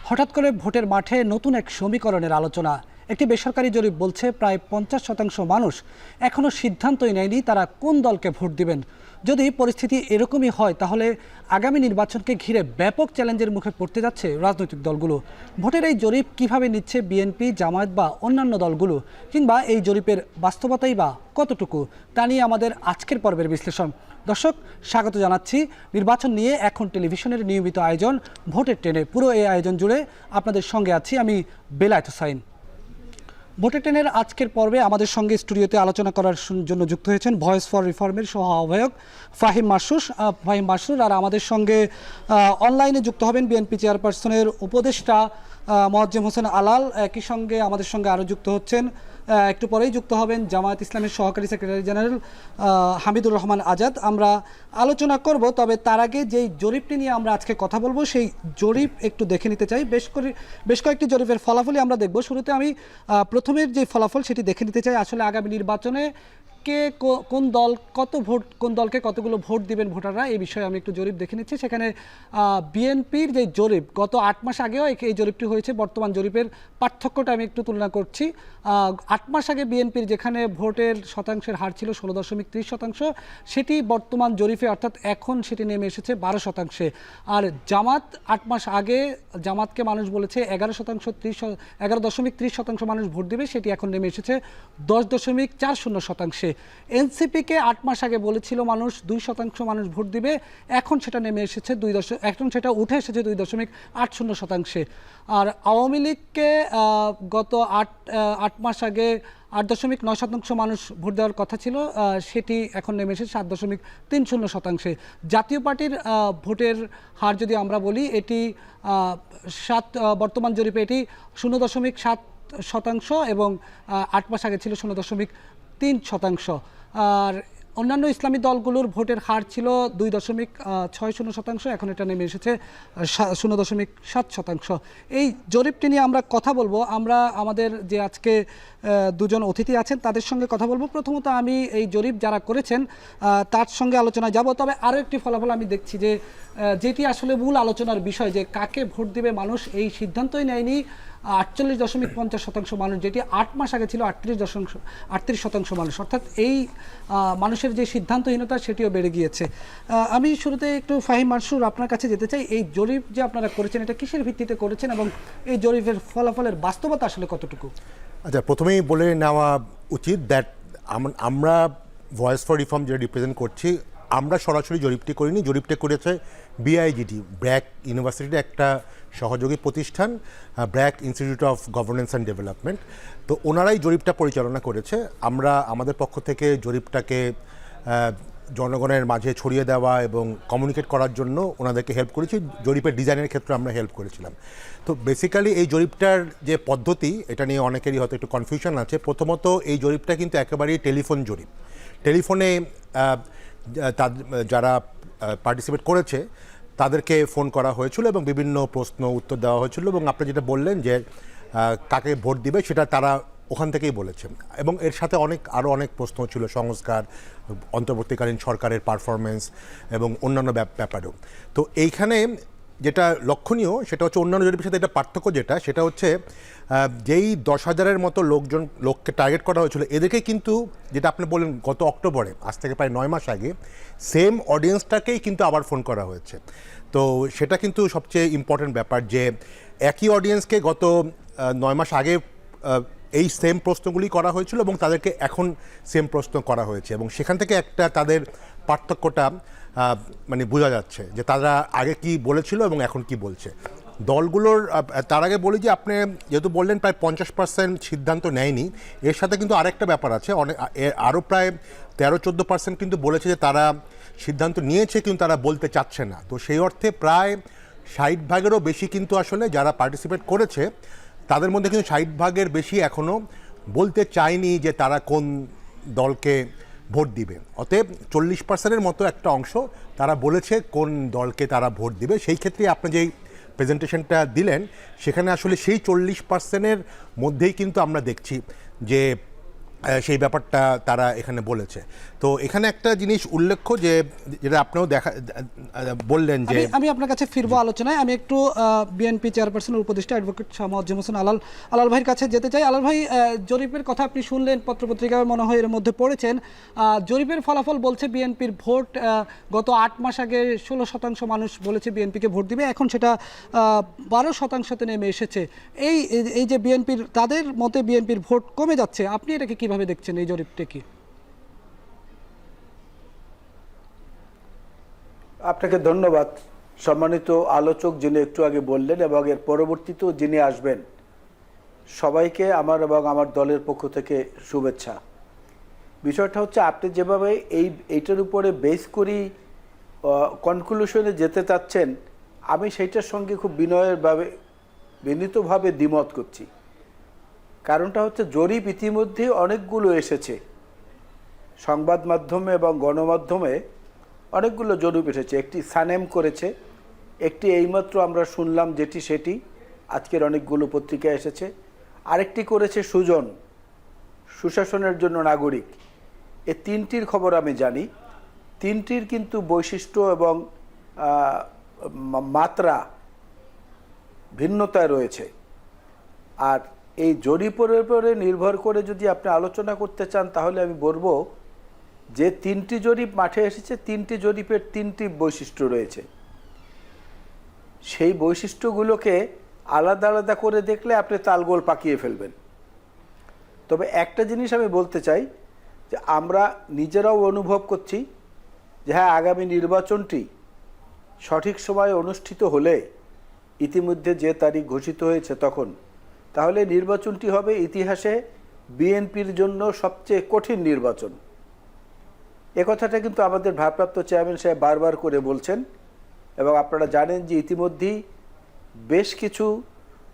হঠাৎ করে ভোটের মাঠে নতুন এক সমীকরণের আলোচনা। একটি বেসরকারি জরিপ বলছে প্রায় 50% মানুষ এখনও সিদ্ধান্তই নেয়নি তারা কোন দলকে ভোট দিবেন। যদি পরিস্থিতি এরকমই হয় তাহলে আগামী নির্বাচনকে ঘিরে ব্যাপক চ্যালেঞ্জের মুখে পড়তে যাচ্ছে রাজনৈতিক দলগুলো। ভোটের এই জরিপ কিভাবে নিচ্ছে বিএনপি, জামায়াত বা অন্যান্য দলগুলো, কিংবা এই জরিপের বাস্তবতাই বা কতটুকু, তা নিয়ে আমাদের আজকের পর্বের বিশ্লেষণ। দর্শক, স্বাগত জানাচ্ছি নির্বাচন নিয়ে এখন টেলিভিশনের নিয়মিত আয়োজন ভোটের ট্রেনে। পুরো এই আয়োজন জুড়ে আপনাদের সঙ্গে আছি আমি বেলায়েত হোসাইন। ভোটের ট্রেনের আজকের পর্বে আমাদের সঙ্গে স্টুডিওতে আলোচনা করার জন্য যুক্ত হয়েছেন ভয়েস ফর রিফর্মের সহ আহ্বায়ক ফাহিম মাসরুর, আর আমাদের সঙ্গে অনলাইনে যুক্ত হবেন বিএনপি চেয়ারপারসনের উপদেষ্টা মোয়াজ্জেম হোসেন আলাল। একই সঙ্গে আমাদের সঙ্গে আরও যুক্ত হচ্ছেন, একটু পরেই যুক্ত হবেন জামায়াত ইসলামের সহকারী সেক্রেটারি জেনারেল হামিদুর রহমান আজাদ। আমরা আলোচনা করব, তবে তার আগে যেই জরিপটি নিয়ে আমরা আজকে কথা বলবো সেই জরিপ একটু দেখে নিতে চাই। বেশ কয়েকটি জরিপের ফলাফলই আমরা দেখব। শুরুতে আমি প্রথমের যে ফলাফল সেটি দেখে নিতে চাই। আসলে আগামী নির্বাচনে কে কোন দল কোন দলকে কতগুলো ভোট দিবেন ভোটাররা, এই বিষয়ে আমি একটু জরিপ দেখে নিচ্ছি। সেখানে বিএনপির যে জরিপ গত 8 মাস আগেও এই জরিপটি হয়েছে, বর্তমান জরিপের পার্থক্যটা আমি একটু তুলনা করছি। 8 মাস আগে বিএনপির যেখানে ভোটের শতাংশের হার ছিল 16.30%, সেটি বর্তমান জরিপে অর্থাৎ এখন সেটি নেমে এসেছে 12%। আর জামাত 8 মাস আগে জামাতকে মানুষ বলেছে 11.30% মানুষ ভোট দেবে, সেটি এখন নেমে এসেছে 10.40%। এনসিপিকে 8 মাস আগে বলেছিল মানুষ 2% মানুষ ভোট দিবে, এখন সেটা নেমে এসেছে এখন সেটা উঠে এসেছে 2.80%। আর আওয়ামী লীগকে গত 8 মাস আগে 8.9% মানুষ ভোট দেওয়ার কথা ছিল, সেটি এখন নেমে এসেছে 7.30%। জাতীয় পার্টির ভোটের হার যদি আমরা বলি, এটি বর্তমান জরিপে এটি 0.7% এবং 8 মাস আগে ছিল 0.3%। আর অন্যান্য ইসলামী দলগুলোর ভোটের হার ছিল 2.60%, এখন এটা নেমে এসেছে 0.7%। এই জরিপটি নিয়ে আমরা কথা বলবো। আমরা আমাদের যে আজকে দুজন অতিথি আছেন তাদের সঙ্গে কথা বলবো। প্রথমত আমি এই জরিপ যারা করেছেন তার সঙ্গে আলোচনায় যাব। তবে আরও একটি ফলাফল আমি দেখছি যে যেটি আসলে মূল আলোচনার বিষয়, যে কাকে ভোট দিবে মানুষ, এই সিদ্ধান্তই নেয়নি 48.50% মানুষ, যেটি 8 মাস আগে ছিল 38% মানুষ। অর্থাৎ এই মানুষের যে সিদ্ধান্তহীনতা সেটিও বেড়ে গিয়েছে। আমি শুরুতে একটু ফাহিম মাসরুর আপনার কাছে যেতে চাই। এই জরিপ যে আপনারা করেছেন এটা কিসের ভিত্তিতে করেছেন এবং এই জরিপের ফলাফলের বাস্তবতা আসলে কতটুকু? আচ্ছা, প্রথমেই বলে নেওয়া উচিত দ্যাট আমরা ভয়েস ফর রিফর্ম যে রিপ্রেজেন্ট করছি, আমরা সরাসরি জরিপটি করিনি। জরিপটি করেছে বিআইজিটি, ব্র্যাক ইউনিভার্সিটির একটা সহযোগী প্রতিষ্ঠান, BRAC institute of governance and development. তো ওনারাই জরিপটা পরিচালনা করেছে। আমরা আমাদের পক্ষ থেকে জরিপটাকে জনগণের মাঝে ছড়িয়ে দেওয়া এবং কমিউনিকেট করার জন্য ওনাদেরকে হেল্প করেছি। জরিপের ডিজাইনের ক্ষেত্রে আমরা হেল্প করেছিলাম। তো বেসিক্যালি এই জরিপটার যে পদ্ধতি, এটা নিয়ে অনেকেরই হয়তো একটু কনফিউশন আছে। প্রথমত এই জরিপটা কিন্তু একেবারেই টেলিফোন জরিপ। টেলিফোনে যারা পার্টিসিপেট করেছে তাদেরকে ফোন করা হয়েছিল এবং বিভিন্ন প্রশ্ন উত্তর দেওয়া হয়েছিল, এবং আপনি যেটা বললেন যে কাকে ভোট দিবে সেটা তারা ওখান থেকেই বলেছেন। এবং এর সাথে আরও অনেক প্রশ্ন ছিল, সংস্কার, অন্তর্বর্তীকালীন সরকারের পারফরমেন্স এবং অন্যান্য ব্যাপারেও। তো এইখানে যেটা লক্ষণীয় সেটা হচ্ছে অন্যান্য জরিপের সাথে এটা পার্থক্য সেটা হচ্ছে যেই 10,000-এর মতো লোককে টার্গেট করা হয়েছিল, এদেরকে কিন্তু যেটা আপনি বললেন গত অক্টোবরে, আজ থেকে প্রায় 9 মাস আগে, সেম অডিয়েন্সটাকেই কিন্তু আবার ফোন করা হয়েছে। তো সেটা কিন্তু সবচেয়ে ইম্পর্টেন্ট ব্যাপার, যে একই অডিয়েন্সকে গত 9 মাস আগে এই সেম প্রশ্নগুলি করা হয়েছিল এবং তাদেরকে এখন সেম প্রশ্ন করা হয়েছে, এবং সেখান থেকে একটা তাদের পার্থক্যটা মানে বোঝা যাচ্ছে যে তারা আগে কি বলেছিল এবং এখন কি বলছে দলগুলোর। তার আগে বলি যে আপনি যেহেতু বললেন প্রায় 50% সিদ্ধান্ত নেয়নি, এর সাথে কিন্তু আরেকটা ব্যাপার আছে। আরও প্রায় 13-14% কিন্তু বলেছে যে তারা সিদ্ধান্ত নিয়েছে কিন্তু তারা বলতে চাচ্ছে না। তো সেই অর্থে প্রায় 60%-এরও বেশি কিন্তু আসলে যারা পার্টিসিপেট করেছে তাদের মধ্যে কিন্তু 60%-এর বেশি এখনও বলতে চায়নি যে তারা কোন দলকে ভোট দিবে। অতএব 40%-এর মতো একটা অংশ তারা বলেছে কোন দলকে তারা ভোট দিবে। সেই ক্ষেত্রে আপনি যেই প্রেজেন্টেশনটা দিলেন সেখানে আসলে সেই 40%-এর মধ্যেই কিন্তু আমরা দেখছি যে সেই ব্যাপারটা তারা এখানে বলেছে। তো এখানে একটা জিনিস উল্লেখ্য যে যেটা আপনিও বললেন যে আমি আপনার কাছে ফিরবো আলোচনায়। আমি একটু বিএনপি চেয়ারপারসনের উপদেষ্টা অ্যাডভোকেট শাহ মোয়াজ্জেম হোসেন আলাল ভাইয়ের কাছে যেতে চাই। আলাল ভাই, জরিপের কথা আপনি শুনলেন, পত্রপত্রিকায় মনে হয় এর মধ্যে পড়েছেন। জরিপের ফলাফল বলছে বিএনপির ভোট গত 8 মাস আগে 16% মানুষ বলেছে বিএনপিকে ভোট দিবে, এখন সেটা 12%-তে নেমে এসেছে। এই যে বিএনপির, তাদের মতে বিএনপির ভোট কমে যাচ্ছে, আপনি এটাকে কিভাবে দেখছেন, এই জরিপটা কি? আপনাকে ধন্যবাদ। সম্মানিত আলোচক যিনি একটু আগে বললেন এবং এর পরবর্তীতেও যিনি আসবেন, সবাইকে আমার এবং আমার দলের পক্ষ থেকে শুভেচ্ছা। বিষয়টা হচ্ছে, আপনি যেভাবে এইটার উপরে বেস করি কনক্লুশনে যেতে চাচ্ছেন, আমি সেইটার সঙ্গে খুব বিনীতভাবে দ্বিমত করছি। কারণটা হচ্ছে, জরিপ ইতিমধ্যে অনেকগুলো এসেছে, সংবাদ মাধ্যমে এবং গণমাধ্যমে অনেকগুলো জরিপ এসেছে। একটি সানেম করেছে, একটি এইমাত্র আমরা শুনলাম যেটি সেটি আজকের অনেকগুলো পত্রিকায় এসেছে, আরেকটি করেছে সুজন, সুশাসনের জন্য নাগরিক। এই তিনটির খবর আমি জানি। তিনটির কিন্তু বৈশিষ্ট্য এবং মাত্রা ভিন্নতা রয়েছে। আর এই জরিপের উপরে নির্ভর করে যদি আপনি আলোচনা করতে চান, তাহলে আমি বলবো যে তিনটি জরিপ মাঠে এসেছে, তিনটি জরিপের তিনটি বৈশিষ্ট্য রয়েছে। সেই বৈশিষ্ট্যগুলোকে আলাদা আলাদা করে দেখলে আপনি তালগোল পাকিয়ে ফেলবেন। তবে একটা জিনিস আমি বলতে চাই, যে আমরা নিজেরাও অনুভব করছি যে হ্যাঁ, আগামী নির্বাচনটি সঠিক সময়ে অনুষ্ঠিত হলে, ইতিমধ্যে যে তারিখ ঘোষিত হয়েছে তখন, তাহলে নির্বাচনটি হবে ইতিহাসে বিএনপির জন্য সবচেয়ে কঠিন নির্বাচন। এ কথাটা কিন্তু আমাদের ভারপ্রাপ্ত চেয়ারম্যান সাহেব বারবার করে বলছেন। এবং আপনারা জানেন যে ইতিমধ্যেই বেশ কিছু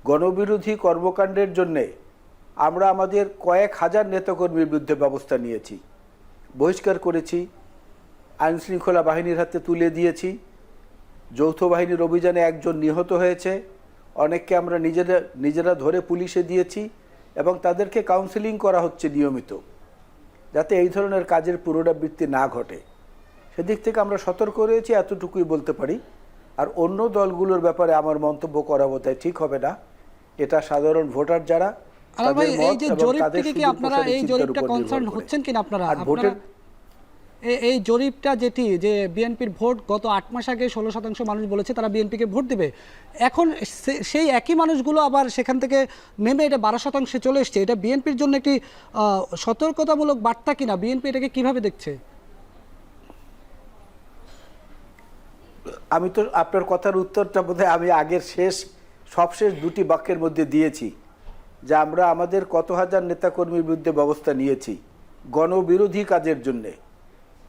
গণবিরোধী কর্মকাণ্ডের জন্যে আমরা আমাদের কয়েক হাজার নেতাকর্মীর বিরুদ্ধে ব্যবস্থা নিয়েছি, বহিষ্কার করেছি, আইনশৃঙ্খলা বাহিনীর হাতে তুলে দিয়েছি। যৌথ বাহিনীর অভিযানে একজন নিহত হয়েছে, অনেককে আমরা নিজেরা ধরে পুলিশে দিয়েছি এবং তাদেরকে কাউন্সেলিং করা হচ্ছে নিয়মিত, যাতে এই ধরনের কাজের পুনরাবৃত্তি না ঘটে। সেদিক থেকে আমরা সতর্ক রয়েছি, এতটুকুই বলতে পারি। আর অন্য দলগুলোর ব্যাপারে আমার মন্তব্য করা বোধহয় ঠিক হবে না। এটা সাধারণ ভোটার যারা, এই যে জরিপ থেকে কি আপনারা এই জরিপটা কনসার্ন হচ্ছেন কিনা? আপনারা এই জরিপটা যেটি, যে বিএনপির ভোট গত 8 মাস আগে 16% মানুষ বলেছে তারা বিএনপিকে ভোট দিবে, এখন সেই একই মানুষগুলো আবার সেখান থেকে নেমে এটা 12%-এ চলে এসছে, এটা বিএনপির জন্য একটি সতর্কতামূলক বার্তা কিনা? বিএনপি এটাকে কিভাবে দেখছে? আমি তো আপনার কথার উত্তরটা বোধহয় আমি আগের সবশেষ দুটি বাক্যের মধ্যে দিয়েছি, যে আমরা আমাদের কত হাজার নেতাকর্মীর বিরুদ্ধে ব্যবস্থা নিয়েছি গণবিরোধী কাজের জন্যে,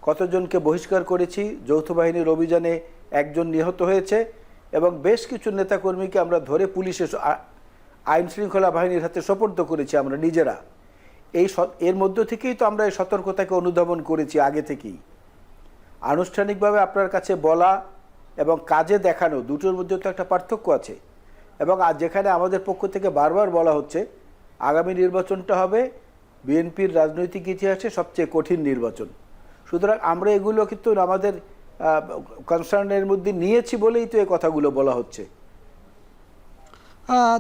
কতজনকে বহিষ্কার করেছি, যৌথ বাহিনীর অভিযানে একজন নিহত হয়েছে এবং বেশ কিছু নেতাকর্মীকে আমরা ধরে পুলিশের আইন শৃঙ্খলা বাহিনীর হাতে সোপর্দ করেছি আমরা নিজেরা। এর মধ্য থেকেই তো আমরা এই সতর্কতাকে অনুধাবন করেছি আগে থেকেই। আনুষ্ঠানিকভাবে আপনার কাছে বলা এবং কাজে দেখানো, দুটোর মধ্যে তো একটা পার্থক্য আছে। এবং আজ যেখানে আমাদের পক্ষ থেকে বারবার বলা হচ্ছে আগামী নির্বাচনটা হবে বিএনপির রাজনৈতিক ইতিহাসে সবচেয়ে কঠিন নির্বাচন, সুতরাং আমরা এগুলো কিন্তু আমাদের কনসার্নের মধ্যে নিয়েছি বলেই তো এই কথাগুলো বলা হচ্ছে।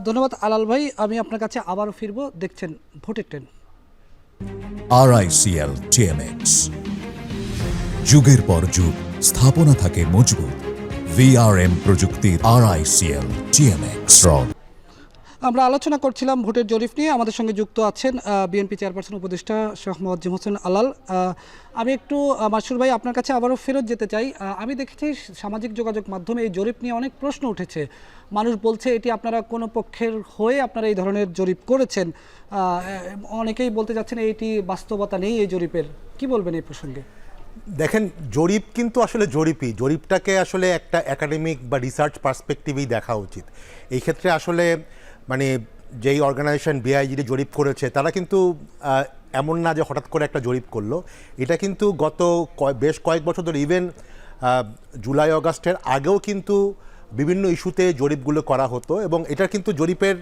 ধন্যবাদ আলাল ভাই। আমি আপনার কাছে আবারও ফিরবো। দেখছেন ভোটের ট্রেন। RICL TMX, যুগের পর যুগ স্থাপনা থাকে মজবুত। VRM প্রযুক্তির RICL TMX রড। আমরা আলোচনা করছিলাম ভোটের জরিপ নিয়ে। আমাদের সঙ্গে যুক্ত আছেন বিএনপি চেয়ারপারসন উপদেষ্টা শাহ মোয়াজ্জেম হোসেন আলাল। আমি একটু মাসুর ভাই আপনার কাছে আবারও ফেরত যেতে চাই। আমি দেখেছি সামাজিক যোগাযোগ মাধ্যমে এই জরিপ নিয়ে অনেক প্রশ্ন উঠেছে। মানুষ বলছে এটি আপনারা কোনো পক্ষের হয়ে আপনারা এই ধরনের জরিপ করেছেন, অনেকেই বলতে যাচ্ছেন এইটি বাস্তবতা নেই এই জরিপের। কি বলবেন এই প্রসঙ্গে? দেখেন, জরিপ কিন্তু আসলে জরিপটাকে আসলে একটা একাডেমিক বা রিসার্চ পার্সপেক্টিভেই দেখা উচিত। এই ক্ষেত্রে আসলে মানে যেই অর্গানাইজেশন বিআইজিডি জরিপ করেছে তারা কিন্তু এমন না যে হঠাৎ করে একটা জরিপ করলো। এটা কিন্তু গত বেশ কয়েক বছর ধরে, ইভেন জুলাই অগাস্টের আগেও কিন্তু বিভিন্ন ইস্যুতে জরিপগুলো করা হতো, এবং এটা কিন্তু জরিপের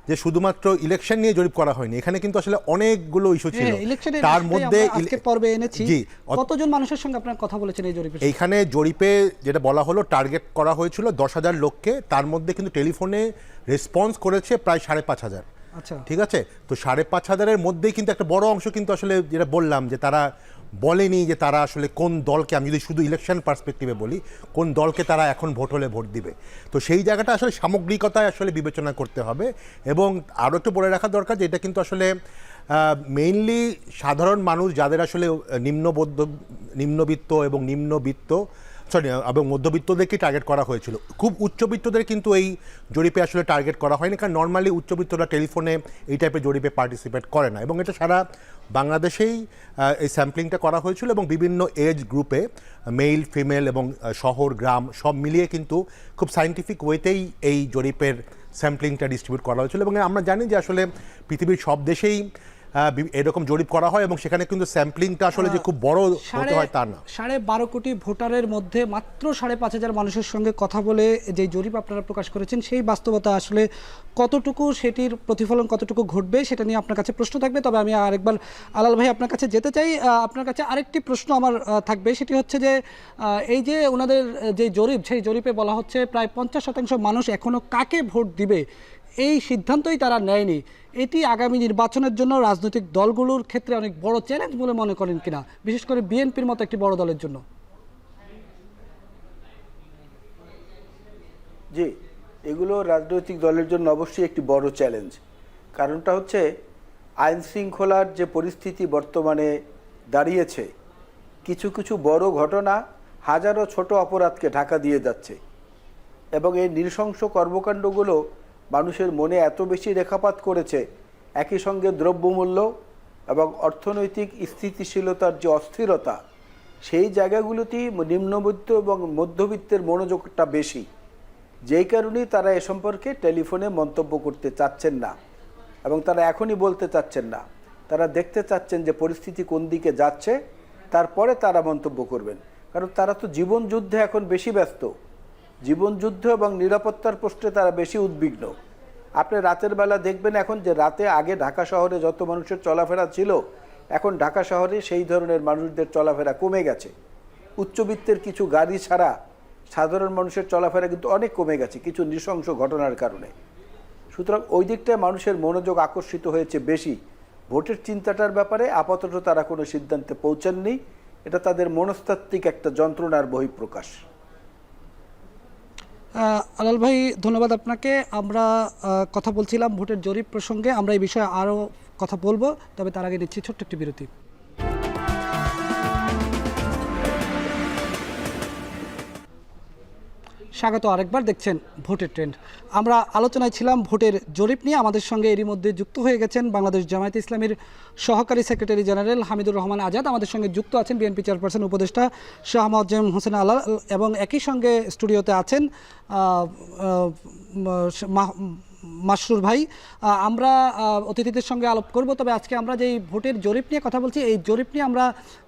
যে শুধুমাত্র ইলেকশন নিয়ে জরিপ করা হয়নি, এখানে কিন্তু আসলে অনেকগুলো ইস্যু ছিল। ইলেকশনের তার মধ্যে আজকের পর্বে এনেছি। জি, কতজন মানুষের সঙ্গে আপনারা কথা বলেছেন এই জরিপে? এইখানে জরিপে যেটা বলা হলো, টার্গেট করা হয়েছিল 10,000 লোককে, তার মধ্যে কিন্তু টেলিফোনে রেসপন্স করেছে প্রায় 5,500। আচ্ছা, ঠিক আছে, তো 5,500-এর মধ্যেই কিন্তু একটা বড় অংশ কিন্তু আসলে যেটা বললাম যে তারা বলেনি যে তারা আসলে কোন দলকে, আমি যদি শুধু ইলেকশন পার্সপেক্টিভে বলি, কোন দলকে তারা এখন ভোট হলে ভোট দিবে। তো সেই জায়গাটা আসলে সামগ্রিকতায় আসলে বিবেচনা করতে হবে। এবং আরও একটু বলে রাখা দরকার যে এটা কিন্তু আসলে মেইনলি সাধারণ মানুষ যাদের আসলে নিম্নবিত্ত এবং এবং মধ্যবিত্তদেরকে টার্গেট করা হয়েছিল। খুব উচ্চবিত্তদের কিন্তু এই জরিপে আসলে টার্গেট করা হয়নি, কারণ নর্মালি উচ্চবিত্তরা টেলিফোনে এই টাইপের জরিপে পার্টিসিপেট করে না। এবং এটা সারা বাংলাদেশেই এই স্যাম্পলিংটা করা হয়েছিল, এবং বিভিন্ন এজ গ্রুপে মেল ফিমেল এবং শহর গ্রাম সব মিলিয়ে কিন্তু খুব সায়েন্টিফিক ওয়েতেই এই জরিপের স্যাম্পলিংটা ডিস্ট্রিবিউট করা হয়েছিল। এবং আমরা জানি যে আসলে পৃথিবীর সব দেশেই এরকম জরিপ করা হয়, এবং সেখানে কিন্তু স্যাম্পলিংটা আসলে যে খুব বড় হতে হয় তা না। 12.5 কোটি ভোটারের মধ্যে মাত্র 5,500 মানুষের সঙ্গে কথা বলে যে জরিপ আপনারা প্রকাশ করেছেন, সেই বাস্তবতা আসলে কতটুকু, সেটির প্রতিফলন কতটুকু ঘটবে সেটা নিয়ে আপনার কাছে প্রশ্ন থাকবে। তবে আমি আরেকবার আলাল ভাই আপনার কাছে যেতে চাই। আপনার কাছে আরেকটি প্রশ্ন আমার থাকবে, সেটি হচ্ছে যে এই যে ওনাদের যে জরিপ, সেই জরিপে বলা হচ্ছে প্রায় 50% মানুষ এখনও কাকে ভোট দিবে এই সিদ্ধান্তই তারা নেয়নি। এটি আগামী নির্বাচনের জন্য রাজনৈতিক দলগুলোর ক্ষেত্রে অনেক বড় চ্যালেঞ্জ বলে মনে করেন কিনা, বিশেষ করে বিএনপির মতো একটি বড় দলের জন্য? জি, এগুলো রাজনৈতিক দলের জন্য অবশ্যই একটি বড় চ্যালেঞ্জ। কারণটা হচ্ছে আইন শৃঙ্খলার যে পরিস্থিতি বর্তমানে দাঁড়িয়েছে, কিছু কিছু বড় ঘটনা হাজারো ছোট অপরাধকে ঢাকা দিয়ে যাচ্ছে, এবং এই নৃশংস কর্মকাণ্ডগুলো মানুষের মনে এত বেশি রেখাপাত করেছে, একই সঙ্গে দ্রব্যমূল্য এবং অর্থনৈতিক স্থিতিশীলতার যে অস্থিরতা, সেই জায়গাগুলোতেই নিম্নবিত্ত এবং মধ্যবিত্তের মনোযোগটা বেশি। যেই কারণেই তারা এ সম্পর্কে টেলিফোনে মন্তব্য করতে চাচ্ছেন না, এবং তারা এখনই বলতে চাচ্ছেন না। তারা দেখতে চাচ্ছেন যে পরিস্থিতি কোন দিকে যাচ্ছে, তারপরে তারা মন্তব্য করবেন। কারণ তারা তো জীবন যুদ্ধে এখন বেশি ব্যস্ত, জীবন যুদ্ধ এবং নিরাপত্তার প্রশ্নে তারা বেশি উদ্বিগ্ন। আপনি রাতের বেলা দেখবেন এখন যে রাতে আগে ঢাকা শহরে যত মানুষের চলাফেরা ছিল, এখন ঢাকা শহরে সেই ধরনের মানুষদের চলাফেরা কমে গেছে। উচ্চবিত্তের কিছু গাড়ি ছাড়া সাধারণ মানুষের চলাফেরা কিন্তু অনেক কমে গেছে কিছু নৃশংস ঘটনার কারণে। সুতরাং ওই দিকটায় মানুষের মনোযোগ আকর্ষিত হয়েছে বেশি। ভোটের চিন্তাটার ব্যাপারে আপাতত তারা কোনো সিদ্ধান্তে পৌঁছাননি। এটা তাদের মনস্তাত্ত্বিক একটা যন্ত্রণার বহিঃপ্রকাশ। আলাল ভাই, ধন্যবাদ আপনাকে। আমরা কথা বলছিলাম ভোটের জরিপ প্রসঙ্গে, আমরা এই বিষয়ে আরও কথা বলবো, তবে তার আগে নিচ্ছি ছোট্ট একটি বিরতি। স্বাগত আরেকবার, দেখছেন ভোটের ট্রেন্ড। আমরা আলোচনায় ছিলাম ভোটের জরিপ নিয়ে। আমাদের সঙ্গে এরই মধ্যে যুক্ত হয়ে গেছেন বাংলাদেশ জামায়াতে ইসলামীর সহকারী সেক্রেটারি জেনারেল হামিদুর রহমান আজাদ। আমাদের সঙ্গে যুক্ত আছেন বিএনপি চেয়ারপারসন উপদেষ্টা শাহ মোয়াজ্জেম হোসেন আলাল, এবং একই সঙ্গে স্টুডিওতে আছেন মাসরুর ভাই। আমরা অতিথিদের সঙ্গে আলাপ করব, তবে আজকে আমরা যেই ভোটের জরিপ নিয়ে কথা বলছি, এই জরিপ নিয়ে আমরা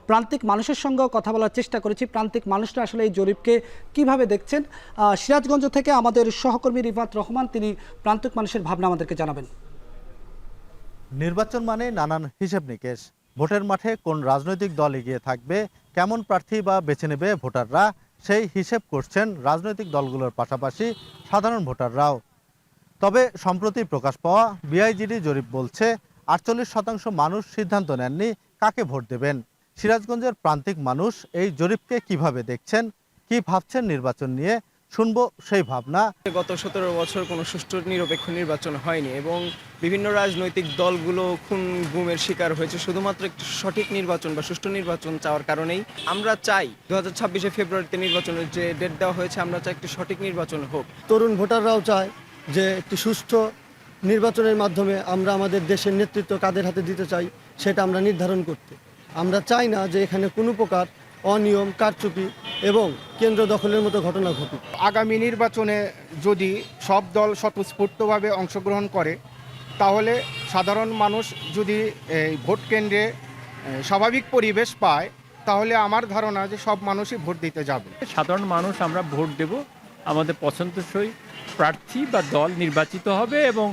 প্রান্তিক মানুষের সঙ্গেও কথা বলার চেষ্টা করেছি। প্রান্তিক মানুষরা আসলে এই জরিপকে কিভাবে দেখছেন, সিরাজগঞ্জ থেকে আমাদের সহকর্মী রিফাত রহমান তিনি প্রান্তিক মানুষের ভাবনা আমাদেরকে জানাবেন। নির্বাচন মানে নানান হিসেব নিকেশ। ভোটের মাঠে কোন রাজনৈতিক দল এগিয়ে থাকবে, কেমন প্রার্থী বা বেছে নেবে ভোটাররা, সেই হিসেব করছেন রাজনৈতিক দলগুলোর পাশাপাশি সাধারণ ভোটাররাও। তবে সম্প্রতি প্রকাশ পাওয়া বিআইজিডি জরিপ বলছে 48% মানুষ সিদ্ধান্ত নেননি কাকে ভোট দেবেন। সিরাজগঞ্জের প্রান্তিক মানুষ এই জরিপকে কিভাবে দেখছেন, কি ভাবছেন নির্বাচন নিয়ে, শুনবো সেই ভাবনা। গত 17 বছর কোনো সুষ্ঠু নিরপেক্ষ নির্বাচন হয়নি, এবং বিভিন্ন রাজনৈতিক দলগুলো খুন গুমের শিকার হয়েছে শুধুমাত্র একটি সঠিক নির্বাচন বা সুষ্ঠু নির্বাচন চাওয়ার কারণেই। আমরা চাই 2026 ফেব্রুয়ারিতে নির্বাচনের যে ডেট দেওয়া হয়েছে, আমরা চাই একটি সঠিক নির্বাচন হোক। তরুণ ভোটাররাও চায় যে একটি সুষ্ঠু নির্বাচনের মাধ্যমে আমরা আমাদের দেশের নেতৃত্ব কাদের হাতে দিতে চাই সেটা আমরা নির্ধারণ করতে। আমরা চাই না যে এখানে কোনো প্রকার অনিয়ম, কারচুপি এবং কেন্দ্র দখলের মতো ঘটনা ঘটুক। আগামী নির্বাচনে যদি সব দল স্বতঃস্ফূর্তভাবে অংশগ্রহণ করে, তাহলে সাধারণ মানুষ যদি এই ভোট কেন্দ্রে স্বাভাবিক পরিবেশ পায়, তাহলে আমার ধারণা যে সব মানুষই ভোট দিতে যাবে। সাধারণ মানুষ আমরা ভোট দেব আমাদের পছন্দসই প্রার্থী বা দল নির্বাচিত হবে এবং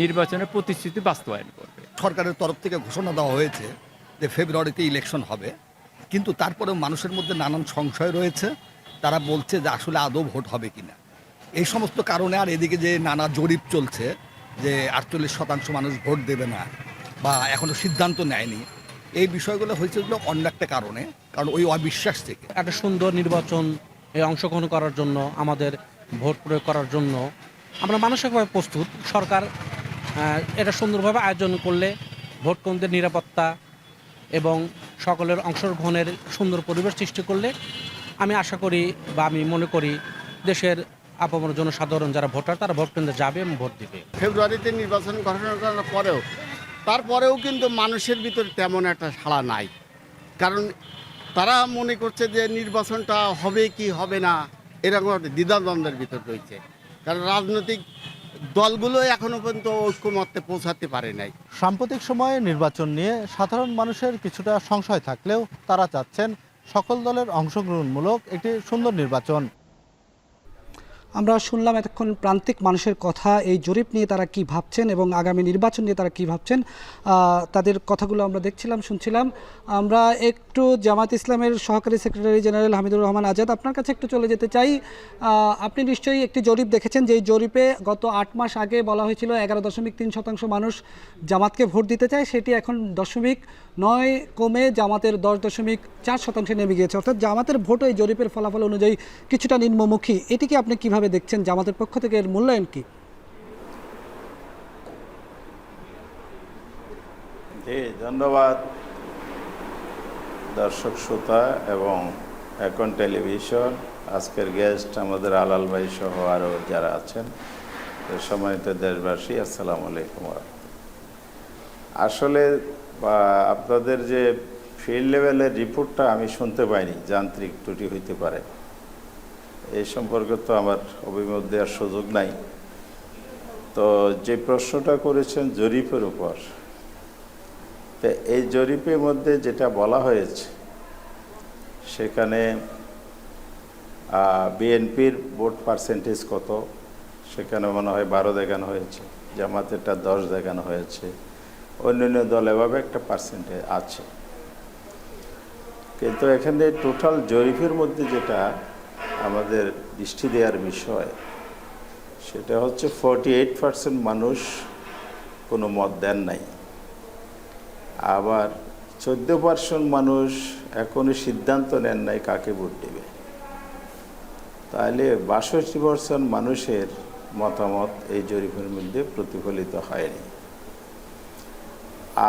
নির্বাচনের প্রতিশ্রুতি বাস্তবায়ন করবে। সরকারের তরফ থেকে ঘোষণা দেওয়া হয়েছে যে ফেব্রুয়ারিতে ইলেকশন হবে, কিন্তু তারপরেও মানুষের মধ্যে নানান সংশয় রয়েছে। তারা বলছে যে আসলে আদৌ ভোট হবে কিনা। এই সমস্ত কারণে আর এদিকে যে নানা জরিপ চলছে যে 48% মানুষ ভোট দেবে না বা এখনো সিদ্ধান্ত নেয়নি, এই বিষয়গুলো হয়েছে অন্য একটা কারণে, কারণ ওই অবিশ্বাস থেকে। একটা সুন্দর নির্বাচন অংশগ্রহণ করার জন্য, আমাদের ভোট প্রয়োগ করার জন্য আমরা মানসিকভাবে প্রস্তুত। সরকার এটা সুন্দরভাবে আয়োজন করলে ভোট কেন্দ্রের নিরাপত্তা এবং সকলের অংশগ্রহণের সুন্দর পরিবেশ সৃষ্টি করলে আমি আশা করি বা আমি মনে করি দেশের আপামর জনসাধারণ যারা ভোটার তারা ভোট কেন্দ্রে যাবে এবং ভোট দিবে। ফেব্রুয়ারিতে নির্বাচন ঘোষণা করার পরেও তারপরেও কিন্তু মানুষের ভিতরে তেমন একটা সাড়া নাই, কারণ তারা মনে করছে যে নির্বাচনটা হবে কি হবে না, এরকম একটা দ্বিধাদ্বন্দ্বের ভিতর রয়েছে। কারণ রাজনৈতিক দলগুলো এখনো পর্যন্ত ঐক্যমত্যে পৌঁছাতে পারে নাই। সাম্প্রতিক সময়ে নির্বাচন নিয়ে সাধারণ মানুষের কিছুটা সংশয় থাকলেও তারা চাচ্ছেন সকল দলের অংশগ্রহণমূলক একটি সুন্দর নির্বাচন। আমরা শুনলাম এতক্ষণ প্রান্তিক মানুষের কথা, এই জরিপ নিয়ে তারা কি ভাবছেন এবং আগামী নির্বাচন নিয়ে তারা কি ভাবছেন, তাদের কথাগুলো আমরা দেখছিলাম, শুনছিলাম। আমরা একটু জামাত ইসলামের সহকারী সেক্রেটারি জেনারেল হামিদুর রহমান আজাদ, আপনার কাছে একটু চলে যেতে চাই। আপনি নিশ্চয়ই একটি জরিপ দেখেছেন, যেই জরিপে গত 8 মাস আগে বলা হয়েছিল 11.3% মানুষ জামাতকে ভোট দিতে চায়, সেটি এখন 0.9 কমে জামাতের 10.4% নেমে গিয়েছে। অর্থাৎ জামাতের ভোটও এই জরিপের ফলাফল অনুযায়ী কিছুটা নিম্নমুখী। এটিকে আপনি কিভাবে দেখছেন? জামাতের পক্ষ থেকে এর মূল্যায়ন কি? জি, ধন্যবাদ দর্শক শ্রোতা এবং এখন টেলিভিশন, আজকের গেস্ট আমাদের আলাল ভাই সহ আরও যারা আছেন, সম্মানিত দেশবাসী, আসসালামু আলাইকুম। আসলে আপনাদের যে ফিল্ড লেভেলের রিপোর্টটা আমি শুনতে পাইনি, যান্ত্রিক ত্রুটি হইতে পারে, এই সম্পর্কে তো আমার অভিমত দেওয়ার সুযোগ নাই। তো যে প্রশ্নটা করেছেন জরিপের উপর, তো এই জরিপের মধ্যে যেটা বলা হয়েছে সেখানে বিএনপির ভোট পার্সেন্টেজ কত, সেখানে মনে হয় 12 দেখানো হয়েছে, জামাতেরটা 10 দেখানো হয়েছে, অন্যান্য দল এভাবে একটা পার্সেন্টেজ আছে। কিন্তু এখানে টোটাল জরিপের মধ্যে যেটা আমাদের দৃষ্টি দেওয়ার বিষয়, সেটা হচ্ছে 48% মানুষ কোনো মত দেন নাই, আবার 14% মানুষ এখনো সিদ্ধান্ত নেন নাই কাকে ভোট দেবে। তাহলে 62% মানুষের মতামত এই জরিপের মধ্যে প্রতিফলিত হয়নি।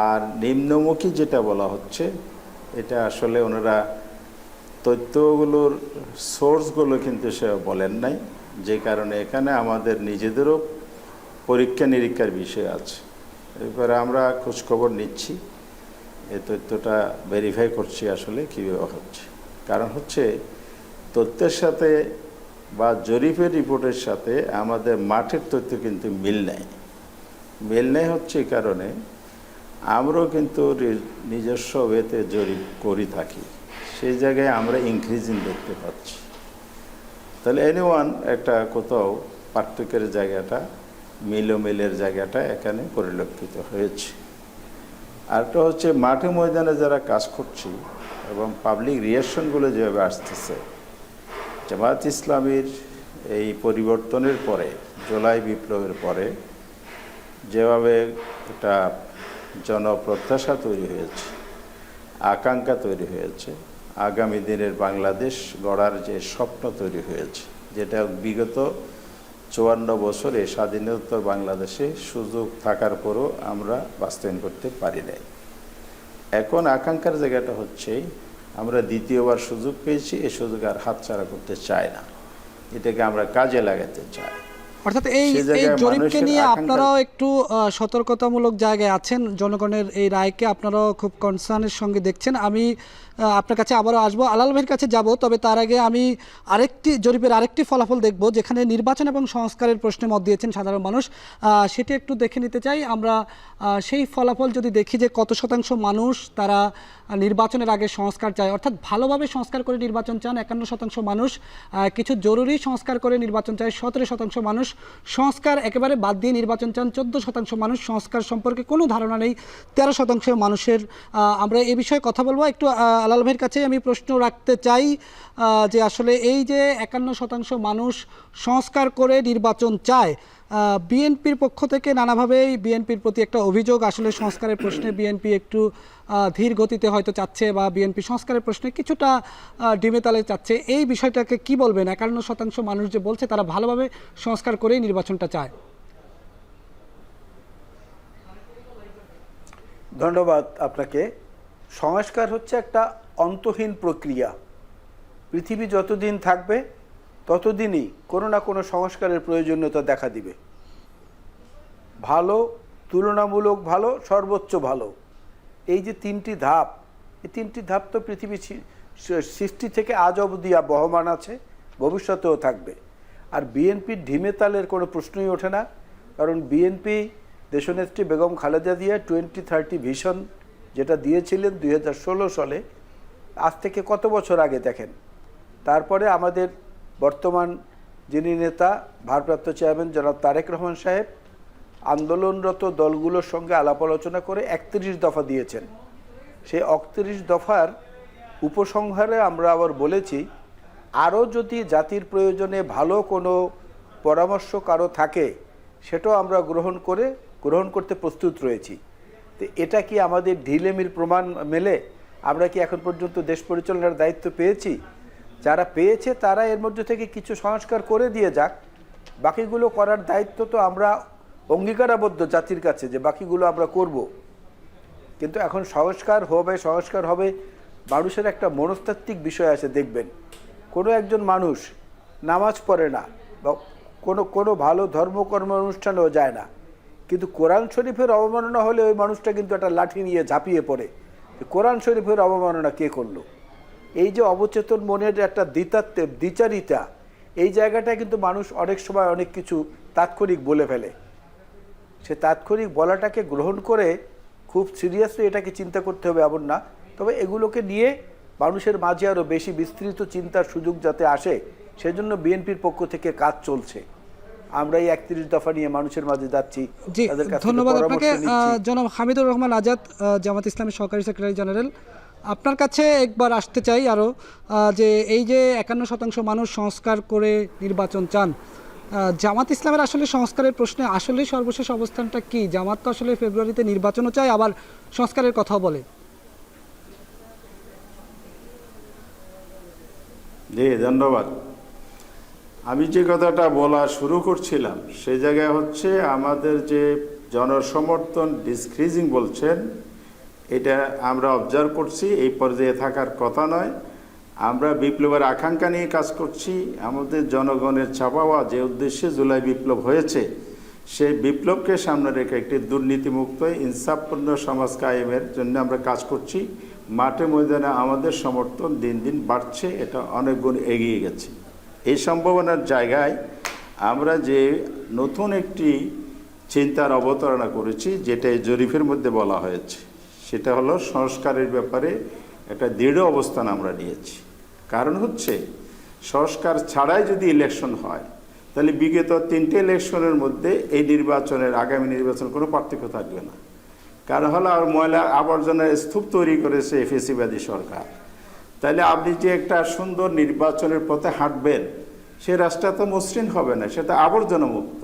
আর নিম্নমুখী যেটা বলা হচ্ছে, এটা আসলে ওনারা তথ্যগুলোর সোর্সগুলো কিন্তু সে বলেন নাই, যে কারণে এখানে আমাদের নিজেদেরও পরীক্ষা নিরীক্ষার বিষয় আছে। এরপরে আমরা খোঁজখবর নিচ্ছি, এই তথ্যটা ভেরিফাই করছি আসলে কীভাবে হচ্ছে। কারণ হচ্ছে তথ্যের সাথে বা জরিপের রিপোর্টের সাথে আমাদের মাঠের তথ্য কিন্তু মিল নেই হচ্ছে এই কারণে আমরাও কিন্তু নিজস্ব ওয়েতে জরিপ করি থাকি, সেই জায়গায় আমরা ইনক্রিজিং দেখতে পাচ্ছি। তাহলে এনিওয়ান একটা কোথাও পার্থক্যের জায়গাটা, মিলের জায়গাটা এখানে পরিলক্ষিত হয়েছে। আরটা হচ্ছে মাঠে ময়দানে যারা কাজ করছি এবং পাবলিক রিয়াকশনগুলো যেভাবে আসতেছে, জামাত ইসলামীর এই পরিবর্তনের পরে, জুলাই বিপ্লবের পরে যেভাবে একটা জনপ্রত্যাশা তৈরি হয়েছে, আকাঙ্ক্ষা তৈরি হয়েছে, আগামী দিনের বাংলাদেশ গড়ার যে স্বপ্ন তৈরি হয়েছে, যেটা বিগত 54 বছরে স্বাধীনতার বাংলাদেশে সুযোগ থাকার পরও আমরা বাস্তবায়ন করতে পারি নাই। এখন আকাঙ্ক্ষার জায়গাটা হচ্ছে আমরা দ্বিতীয়বার সুযোগ পেয়েছি, এই সুযোগ আর হাতছাড়া করতে চাই না, এটাকে আমরা কাজে লাগাতে চাই। অর্থাৎ এই জরিপকে নিয়ে আপনারাও একটু সতর্কতামূলক জায়গায় আছেন, জনগণের এই রায়কে আপনারাও খুব কনসার্নের সঙ্গে দেখছেন। আমি আপনার কাছে আবারও আসবো, আলাল ভাইয়ের কাছে যাব, তবে তার আগে আমি জরিপের আরেকটি ফলাফল দেখব যেখানে নির্বাচন এবং সংস্কারের প্রশ্নে মত দিয়েছেন সাধারণ মানুষ, সেটি একটু দেখে নিতে চাই আমরা। সেই ফলাফল যদি দেখি যে কত শতাংশ মানুষ তারা নির্বাচনের আগে সংস্কার চায়, অর্থাৎ ভালোভাবে সংস্কার করে নির্বাচন চান 51% মানুষ, কিছু জরুরি সংস্কার করে নির্বাচন চায় 17% মানুষ, সংস্কার একেবারে বাদ দিয়ে নির্বাচন চান 14% মানুষ, সংস্কার সম্পর্কে কোনো ধারণা নেই 13% মানুষের। আমরা এ বিষয়ে কথা বলবো। একটু আলাল ভাইয়ের কাছে আমি প্রশ্ন রাখতে চাই যে আসলে এই যে 51% মানুষ সংস্কার করে নির্বাচন চায়, বিএনপির পক্ষ থেকে নানাভাবেই বিএনপির প্রতি একটা অভিযোগ, আসলে সংস্কারের প্রশ্নে বিএনপি একটু ধীর গতিতে হয়তো চাচ্ছে বা বিএনপি সংস্কারের প্রশ্নে কিছুটা ডিমেতালে চাচ্ছে। এই বিষয়টাকে কি বলবেন? 51% মানুষ যে বলছে তারা ভালোভাবে সংস্কার করেই নির্বাচনটা চায়। ধন্যবাদ আপনাকে। সংস্কার হচ্ছে একটা অন্তহীন প্রক্রিয়া। পৃথিবী যতদিন থাকবে ততদিনই কোনো না কোনো সংস্কারের প্রয়োজনীয়তা দেখা দিবে। ভালো, তুলনামূলক ভালো, সর্বোচ্চ ভালো, এই যে তিনটি ধাপ, এই তিনটি ধাপ তো পৃথিবী সৃষ্টি থেকে আজ অবধি বহমান আছে, ভবিষ্যতেও থাকবে। আর বিএনপির ঢিমে তালের কোনো প্রশ্নই ওঠে না, কারণ বিএনপি দেশনেত্রী বেগম খালেদা জিয়া 2030 ভিশন যেটা দিয়েছিলেন 2016 সালে, আজ থেকে কত বছর আগে দেখেন। তারপরে আমাদের বর্তমান যিনি নেতা, ভারপ্রাপ্ত চেয়ারম্যান জনাব তারেক রহমান সাহেব আন্দোলনরত দলগুলোর সঙ্গে আলাপ আলোচনা করে 31 দফা দিয়েছেন। সেই 31 দফার উপসংহারে আমরা আবার বলেছি আরও যদি জাতির প্রয়োজনে ভালো কোনো পরামর্শ কারো থাকে সেটাও আমরা গ্রহণ করতে প্রস্তুত রয়েছি। তো এটা কি আমাদের ঢিলেমির প্রমাণ মেলে? আমরা কি এখন পর্যন্ত দেশ পরিচালনার দায়িত্ব পেয়েছি? যারা পেয়েছে তারা এর মধ্যে থেকে কিছু সংস্কার করে দিয়ে যাক, বাকিগুলো করার দায়িত্ব তো আমরা অঙ্গীকারাবদ্ধ জাতির কাছে যে বাকিগুলো আমরা করব। কিন্তু এখন সংস্কার হবে মানুষের একটা মনস্তাত্ত্বিক বিষয় আছে। দেখবেন কোনো একজন মানুষ নামাজ পড়ে না বা কোনো ভালো ধর্মকর্ম অনুষ্ঠানেও যায় না, কিন্তু কোরআন শরীফের অবমাননা হলে ওই মানুষটা কিন্তু একটা লাঠি নিয়ে ঝাঁপিয়ে পড়ে। কোরআন শরীফের অবমাননা কে করলো? এই যে অবচেতন মনের একটা দ্বিচারিতা, এই জায়গাটায় কিন্তু মানুষ অনেক সময় অনেক কিছু তাৎক্ষণিক বলে ফেলে। সে তাৎক্ষণিক বলাটাকে গ্রহণ করে খুব সিরিয়াসলি এটাকে চিন্তা করতে হবে এমন না। তবে এগুলোকে নিয়ে মানুষের মাঝে আরও বেশি বিস্তৃত চিন্তার সুযোগ যাতে আসে সেজন্য বিএনপির পক্ষ থেকে কাজ চলছে। আমরা এই 31 দফা নিয়ে মানুষের মাঝে যাচ্ছি। জি, ধন্যবাদ আপনাকে। জনাব হামিদুর রহমান আজাদ, জামাত ইসলামের সহকারী সেক্রেটারি জেনারেল, আপনার কাছে একবার আসতে চাই আরও, যে এই যে 51% মানুষ সংস্কার করে নির্বাচন চান, জামাত ইসলামের আসলে সংস্কারের প্রশ্নে আসলে সর্বশেষ অবস্থানটা কি? জামাত তো আসলে ফেব্রুয়ারিতে নির্বাচনও চায়, আবার সংস্কারের কথাও বলে। জি, ধন্যবাদ। আমি যে কথাটা বলা শুরু করছিলাম সেই জায়গায় হচ্ছে আমাদের যে জনসমর্থন ডিসক্রিজিং বলছেন, এটা আমরা অবজার্ভ করছি। এই পর্যায়ে থাকার কথা নয়। আমরা বিপ্লবের আকাঙ্ক্ষা নিয়ে কাজ করছি। আমাদের জনগণের চাওয়া যে উদ্দেশ্যে জুলাই বিপ্লব হয়েছে, সেই বিপ্লবকে সামনে রেখে একটি দুর্নীতিমুক্ত ইনসাফপূর্ণ সমাজ কায়েমের জন্য আমরা কাজ করছি। মাঠে ময়দানে আমাদের সমর্থন দিন দিন বাড়ছে, এটা অনেক গুণ এগিয়ে গেছে। এই সম্ভাবনার জায়গায় আমরা যে নতুন একটি চিন্তার অবতারণা করেছি, যেটা এই জরিপের মধ্যে বলা হয়েছে, সেটা হলো সংস্কারের ব্যাপারে একটা দৃঢ় অবস্থান আমরা নিয়েছি। কারণ হচ্ছে সংস্কার ছাড়াই যদি ইলেকশন হয় তাহলে বিগত 3টে ইলেকশনের মধ্যে এই নির্বাচনের আগামী নির্বাচন কোনো পার্থক্য থাকবে না। কারণ হলো আর ময়লা আবর্জনার স্তূপ তৈরি করেছে ফেসিবাদী সরকার। তাহলে আপনি যে একটা সুন্দর নির্বাচনের পথে হাঁটবেন, সে রাস্তা তো মসৃণ হবে না, সেটা আবর্জনা মুক্ত।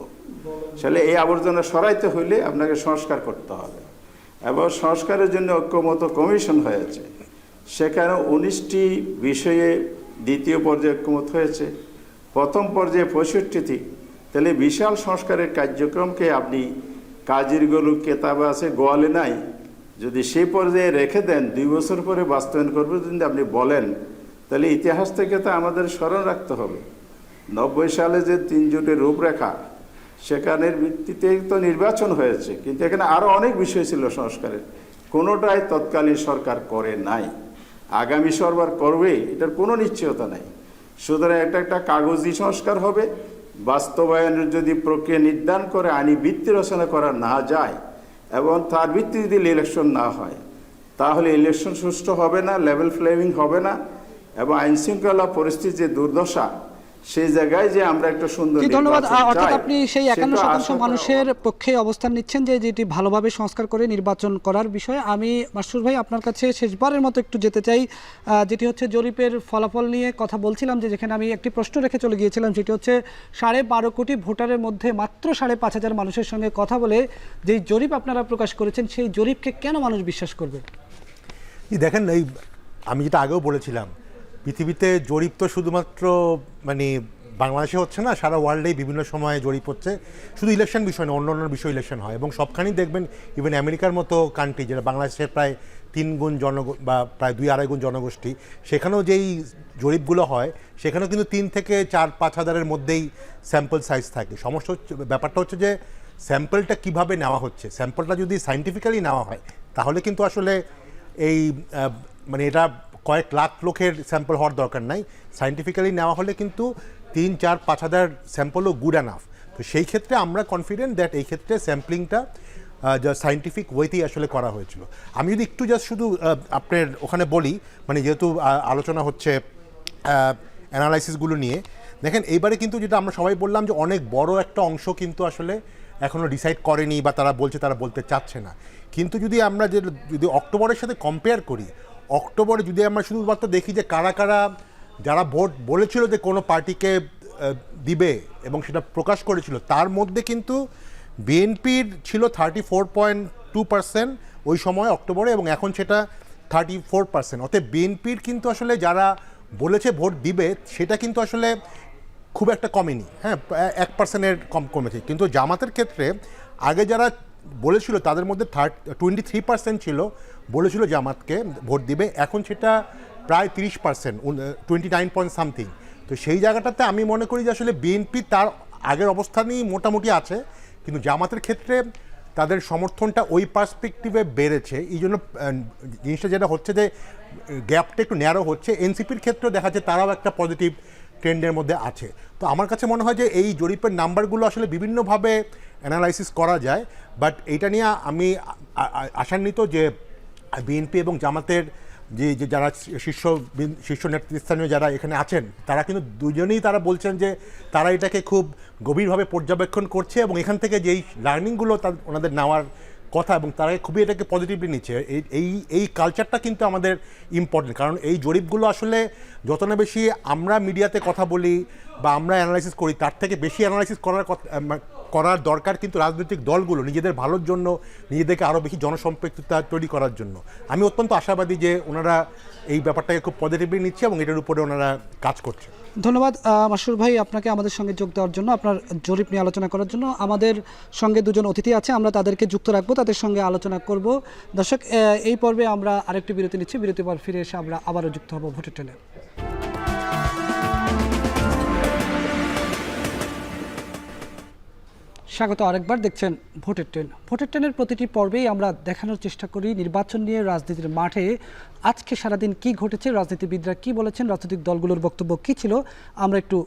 তাহলে এই আবর্জনা সরাইতে হইলে আপনাকে সংস্কার করতে হবে, এবং সংস্কারের জন্য ঐক্যমত কমিশন হয়েছে। সেখানে 19টি বিষয়ে দ্বিতীয় পর্যায়ে ঐক্যমত হয়েছে, প্রথম পর্যায়ে 65টি। তাহলে বিশাল সংস্কারের কার্যক্রমকে আপনি কাজের গরু কেতাবে আছে গোয়ালে নাই, যদি সেই পর্যায়ে রেখে দেন 2 বছর পরে বাস্তবায়ন করবে যদি আপনি বলেন, তাহলে ইতিহাস থেকে তো আমাদের স্মরণ রাখতে হবে 90 সালে যে 3 জোটের রূপরেখা, সেখানের ভিত্তিতে তো নির্বাচন হয়েছে, কিন্তু এখানে আরও অনেক বিষয় ছিল সংস্কারের, কোনোটাই তৎকালীন সরকার করে নাই। আগামী সরকার করবে এটার কোনো নিশ্চয়তা নাই। সুতরাং একটা কাগজি সংস্কার হবে, বাস্তবায়নের যদি প্রক্রিয়া নির্ধারণ করে আইনি ভিত্তি রচনা করা না যায় এবং তার ভিত্তিতে যদি ইলেকশন না হয়, তাহলে ইলেকশন সুষ্ঠু হবে না, লেভেল প্লেয়িং হবে না, এবং আইনশৃঙ্খলা পরিস্থিতির যে দুর্দশা, সেই জায়গায় যে আমরা একটা সুন্দর ধন্যবাদ। নির্বাচন অর্থাৎ চাই, আপনি সেই 51% মানুষের পক্ষে অবস্থান নিচ্ছেন যে যেটি ভালোভাবে সংস্কার করে নির্বাচন করার বিষয়ে। আমি মাসুর ভাই আপনার কাছে শেষবারের মতো একটু যেতে চাই, যেটি হচ্ছে জরিপের ফলাফল নিয়ে কথা বলছিলাম, যে যেখানে আমি একটি প্রশ্ন রেখে চলে গিয়েছিলাম, যেটি হচ্ছে 12.5 কোটি ভোটারের মধ্যে মাত্র 5,500 মানুষের সঙ্গে কথা বলে যেই জরিপ আপনারা প্রকাশ করেছেন, সেই জরিপকে কেন মানুষ বিশ্বাস করবে? দেখেন, এই আমি যেটা আগেও বলেছিলাম, পৃথিবীতে জরিপ তো শুধুমাত্র মানে বাংলাদেশে হচ্ছে না, সারা ওয়ার্ল্ডেই বিভিন্ন সময়ে জরিপ হচ্ছে। শুধু ইলেকশন বিষয় না, অন্য অন্য বিষয় ইলেকশন হয়, এবং সবখানেই দেখবেন ইভেন আমেরিকার মতো কান্ট্রি, যেটা বাংলাদেশের প্রায় 3 গুণ বা প্রায় 2-2.5 গুণ জনগোষ্ঠী, সেখানেও যেই জরিপগুলো হয় সেখানেও কিন্তু 3 থেকে 4-5 হাজারের মধ্যেই স্যাম্পল সাইজ থাকে। সমস্যা হচ্ছে, ব্যাপারটা হচ্ছে যে স্যাম্পলটা কিভাবে নেওয়া হচ্ছে। স্যাম্পলটা যদি সায়েন্টিফিক্যালি নেওয়া হয় তাহলে কিন্তু আসলে এই মানে এটা কয়েক লাখ লোকের স্যাম্পল হওয়ার দরকার নাই। সায়েন্টিফিক্যালি নেওয়া হলে কিন্তু 3-4-5 হাজার স্যাম্পলও গুড এনাফ। তো সেই ক্ষেত্রে আমরা কনফিডেন্ট দ্যাট এই ক্ষেত্রে স্যাম্পলিংটা যা সায়েন্টিফিক ওয়েতেই আসলে করা হয়েছিল। আমি যদি একটু জাস্ট শুধু আপনার ওখানে বলি, মানে যেহেতু আলোচনা হচ্ছে অ্যানালাইসিসগুলো নিয়ে, দেখেন এইবারে কিন্তু যেটা আমরা সবাই বললাম যে অনেক বড় একটা অংশ কিন্তু আসলে এখনও ডিসাইড করেনি বা তারা বলছে, তারা বলতে চাচ্ছে না। কিন্তু যদি আমরা যদি অক্টোবরের সাথে কম্পেয়ার করি, অক্টোবরে যদি আমরা শুধুমাত্র দেখি যে কারা কারা যারা ভোট বলেছিল যে কোনো পার্টিকে দিবে এবং সেটা প্রকাশ করেছিল, তার মধ্যে কিন্তু বিএনপির ছিল 34.2% ওই সময় অক্টোবরে, এবং এখন সেটা 34%। অতএব বিএনপির কিন্তু আসলে যারা বলেছে ভোট দিবে সেটা কিন্তু আসলে খুব একটা কমেনি, হ্যাঁ 1%-এর কম কমেছে। কিন্তু জামাতের ক্ষেত্রে আগে যারা বলেছিল তাদের মধ্যে 23% ছিল বলেছিল জামাতকে ভোট দিবে, এখন সেটা প্রায় 30%, 29 পয়েন্ট সামথিং। তো সেই জায়গাটাতে আমি মনে করি যে আসলে বিএনপি তার আগের অবস্থানই মোটামুটি আছে, কিন্তু জামাতের ক্ষেত্রে তাদের সমর্থনটা ওই পার্সপেক্টিভে বেড়েছে। এই জন্য জিনিসটা যেটা হচ্ছে যে গ্যাপটা একটু ন্যারো হচ্ছে। এনসিপির ক্ষেত্রেও দেখা যাচ্ছে তারাও একটা পজিটিভ ট্রেন্ডের মধ্যে আছে। তো আমার কাছে মনে হয় যে এই জরিপের নাম্বারগুলো আসলে বিভিন্নভাবে অ্যানালাইসিস করা যায়, বাট এইটা নিয়ে আমি আশান্বিত যে বিএনপি এবং জামাতের যে যারা শীর্ষ নেতৃস্থানীয় যারা এখানে আছেন, তারা কিন্তু দুজনেই তারা বলছেন যে তারা এটাকে খুব গভীরভাবে পর্যবেক্ষণ করছে, এবং এখান থেকে যেই লার্নিংগুলো ওনাদের নেওয়ার কথা, এবং তারা খুবই এটাকে পজিটিভলি নিচ্ছে। এই কালচারটা কিন্তু আমাদের ইম্পর্টেন্ট, কারণ এই জরিপগুলো আসলে যত না বেশি আমরা মিডিয়াতে কথা বলি বা আমরা অ্যানালাইসিস করি, তার থেকে বেশি অ্যানালাইসিস করার দরকার কিন্তু রাজনৈতিক দলগুলো নিজেদের ভালোর জন্য, নিজেদেরকে আরও বেশি জনসম্পৃক্ততা তৈরি করার জন্য। আমি অত্যন্ত আশাবাদী যে ওনারা এই ব্যাপারটাকে খুব পজিটিভলি নিচ্ছে এবং এটার উপরে ওনারা কাজ করছে। ধন্যবাদ মাসুর ভাই আপনাকে আমাদের সঙ্গে যোগ দেওয়ার জন্য, আপনার জরিপ নিয়ে আলোচনা করার জন্য। আমাদের সঙ্গে দুজন অতিথি আছে, আমরা তাদেরকে যুক্ত রাখবো, তাদের সঙ্গে আলোচনা করব। দর্শক, এই পর্বে আমরা আরেকটি বিরতি নিচ্ছি, বিরতির পর ফিরে এসে আমরা আবারও যুক্ত হব ভোটের ট্রেনে। স্বাগত আরেকবার, দেখছেন ভোটের ট্রেন। ভোটের ট্রেনের প্রতিটি পর্বেই আমরা দেখানোর চেষ্টা করি নির্বাচন নিয়ে রাজনীতির মাঠে আজকে সারাদিন কি ঘটেছে, রাজনীতিবিদরা কি বলেছেন, রাজনৈতিক দলগুলোর বক্তব্য কি ছিল। আমরা একটু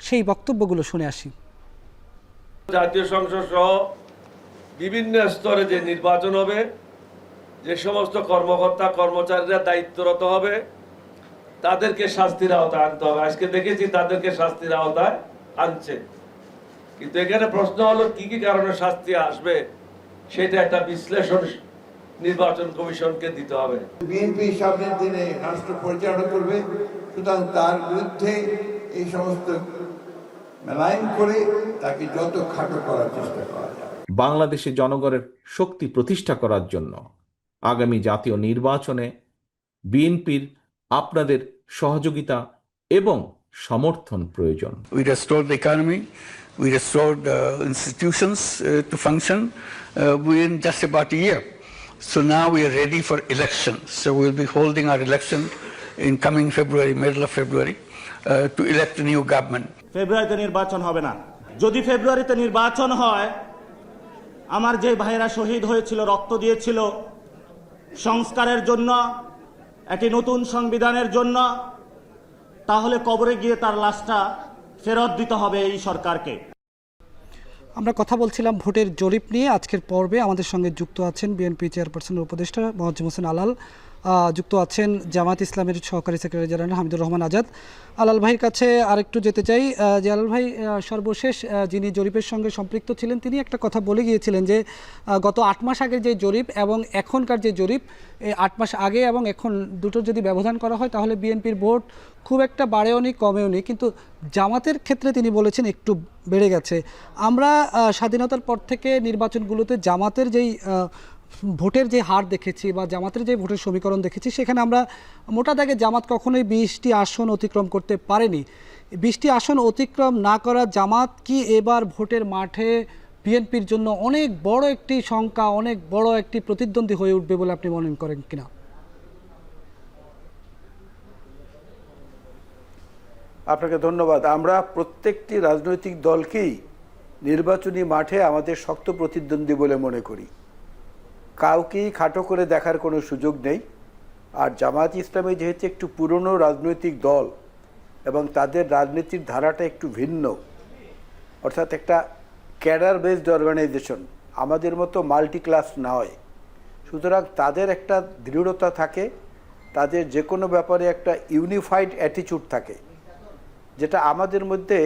সেই বক্তব্যগুলো শুনে আসি। জাতীয় সংসদ সহ বিভিন্ন স্তরে যে নির্বাচন হবে, যে সমস্ত কর্মকর্তা কর্মচারীরা দায়িত্বরত হবে, তাদেরকে শাস্তির আওতায় আনতে হবে। আজকে দেখেছি তাদেরকে শাস্তির আওতায় আনছে, কিন্তু এখানে প্রশ্ন হলো কি কি কারণে শাস্তি আসবে, সেটা একটা বিশ্লেষণ নির্বাচন কমিশনকে দিতে হবে। বিএনপি সামনের দিনে রাষ্ট্র পরিচালনা করবে, সুতরাং তার বিরুদ্ধে এই সমস্ত মেলাইন করে তাকে যত খাটো করার চেষ্টা করা যায়। বাংলাদেশের জনগণের শক্তি প্রতিষ্ঠা করার জন্য আগামী জাতীয় নির্বাচনে বিএনপির আপনাদের সহযোগিতা এবং সমর্থন প্রয়োজন। We restored the economy, we restored institutions to function within just about a year. So now we are ready for elections. So we'll be holding our election in coming February, middle of February, to elect a new government. ফেব্রুয়ারিতে নির্বাচন হবে না। যদি ফেব্রুয়ারিতে নির্বাচন হয়, আমার যে ভাইরা শহীদ হয়েছিল, রক্ত দিয়েছিল সংস্কারের জন্য, একটি নতুন সংবিধানের জন্য, তাহলে কবরে গিয়ে তার লাশটা ফেরত দিতে হবে এই সরকারকে। আমরা কথা বলছিলাম ভোটের জরিপ নিয়ে। আজকের পর্বে আমাদের সঙ্গে যুক্ত আছেন বিএনপি চেয়ারপারসনের উপদেষ্টা মোয়াজ্জেম হোসেন আলাল, যুক্ত আছেন জামাত ইসলামের সহকারী সেক্রেটারি জেনারেল হামিদুর রহমান আজাদ। আলাল ভাইয়ের কাছে আরেকটু যেতে চাই যে আলাল ভাই, সর্বশেষ যিনি জরিপের সঙ্গে সম্পৃক্ত ছিলেন তিনি একটা কথা বলে গিয়েছিলেন যে গত 8 মাস আগের যে জরিপ এবং এখনকার যে জরিপ, এই 8 মাস আগে এবং এখন দুটোর যদি ব্যবধান করা হয় তাহলে বিএনপির ভোট খুব একটা বাড়েও নি কমেও নি, কিন্তু জামাতের ক্ষেত্রে তিনি বলেছেন একটু বেড়ে গেছে। আমরা স্বাধীনতার পর থেকে নির্বাচনগুলোতে জামাতের যেই ভোটের যে হার দেখেছি বা জামাতের যে ভোটের সমীকরণ দেখেছি, সেখানে আমরা মোটা দাগে জামাত কখনোই 20টি আসন অতিক্রম করতে পারেনি। 20টি আসন অতিক্রম না করা জামাত কি এবার ভোটের মাঠে বিএনপির জন্য অনেক বড় একটি শঙ্কা, অনেক বড় একটি প্রতিদ্বন্দ্বী হয়ে উঠবে বলে আপনি মনে করেন কিনা? আপনাকে ধন্যবাদ। আমরা প্রত্যেকটি রাজনৈতিক দলকেই নির্বাচনী মাঠে আমাদের শক্ত প্রতিদ্বন্দ্বী বলে মনে করি, কাউকেই খাটো করে দেখার কোনো সুযোগ নেই। আর জামাত ইসলামী যেহেতু একটু পুরনো রাজনৈতিক দল এবং তাদের রাজনীতির ধারাটা একটু ভিন্ন, অর্থাৎ একটা ক্যাডার বেসড অর্গানাইজেশন, আমাদের মতো মাল্টি ক্লাস নয়, সুতরাং তাদের একটা দৃঢ়তা থাকে, তাদের যে কোনো ব্যাপারে একটা ইউনিফাইড অ্যাটিচিউড থাকে, যেটা আমাদের মধ্যে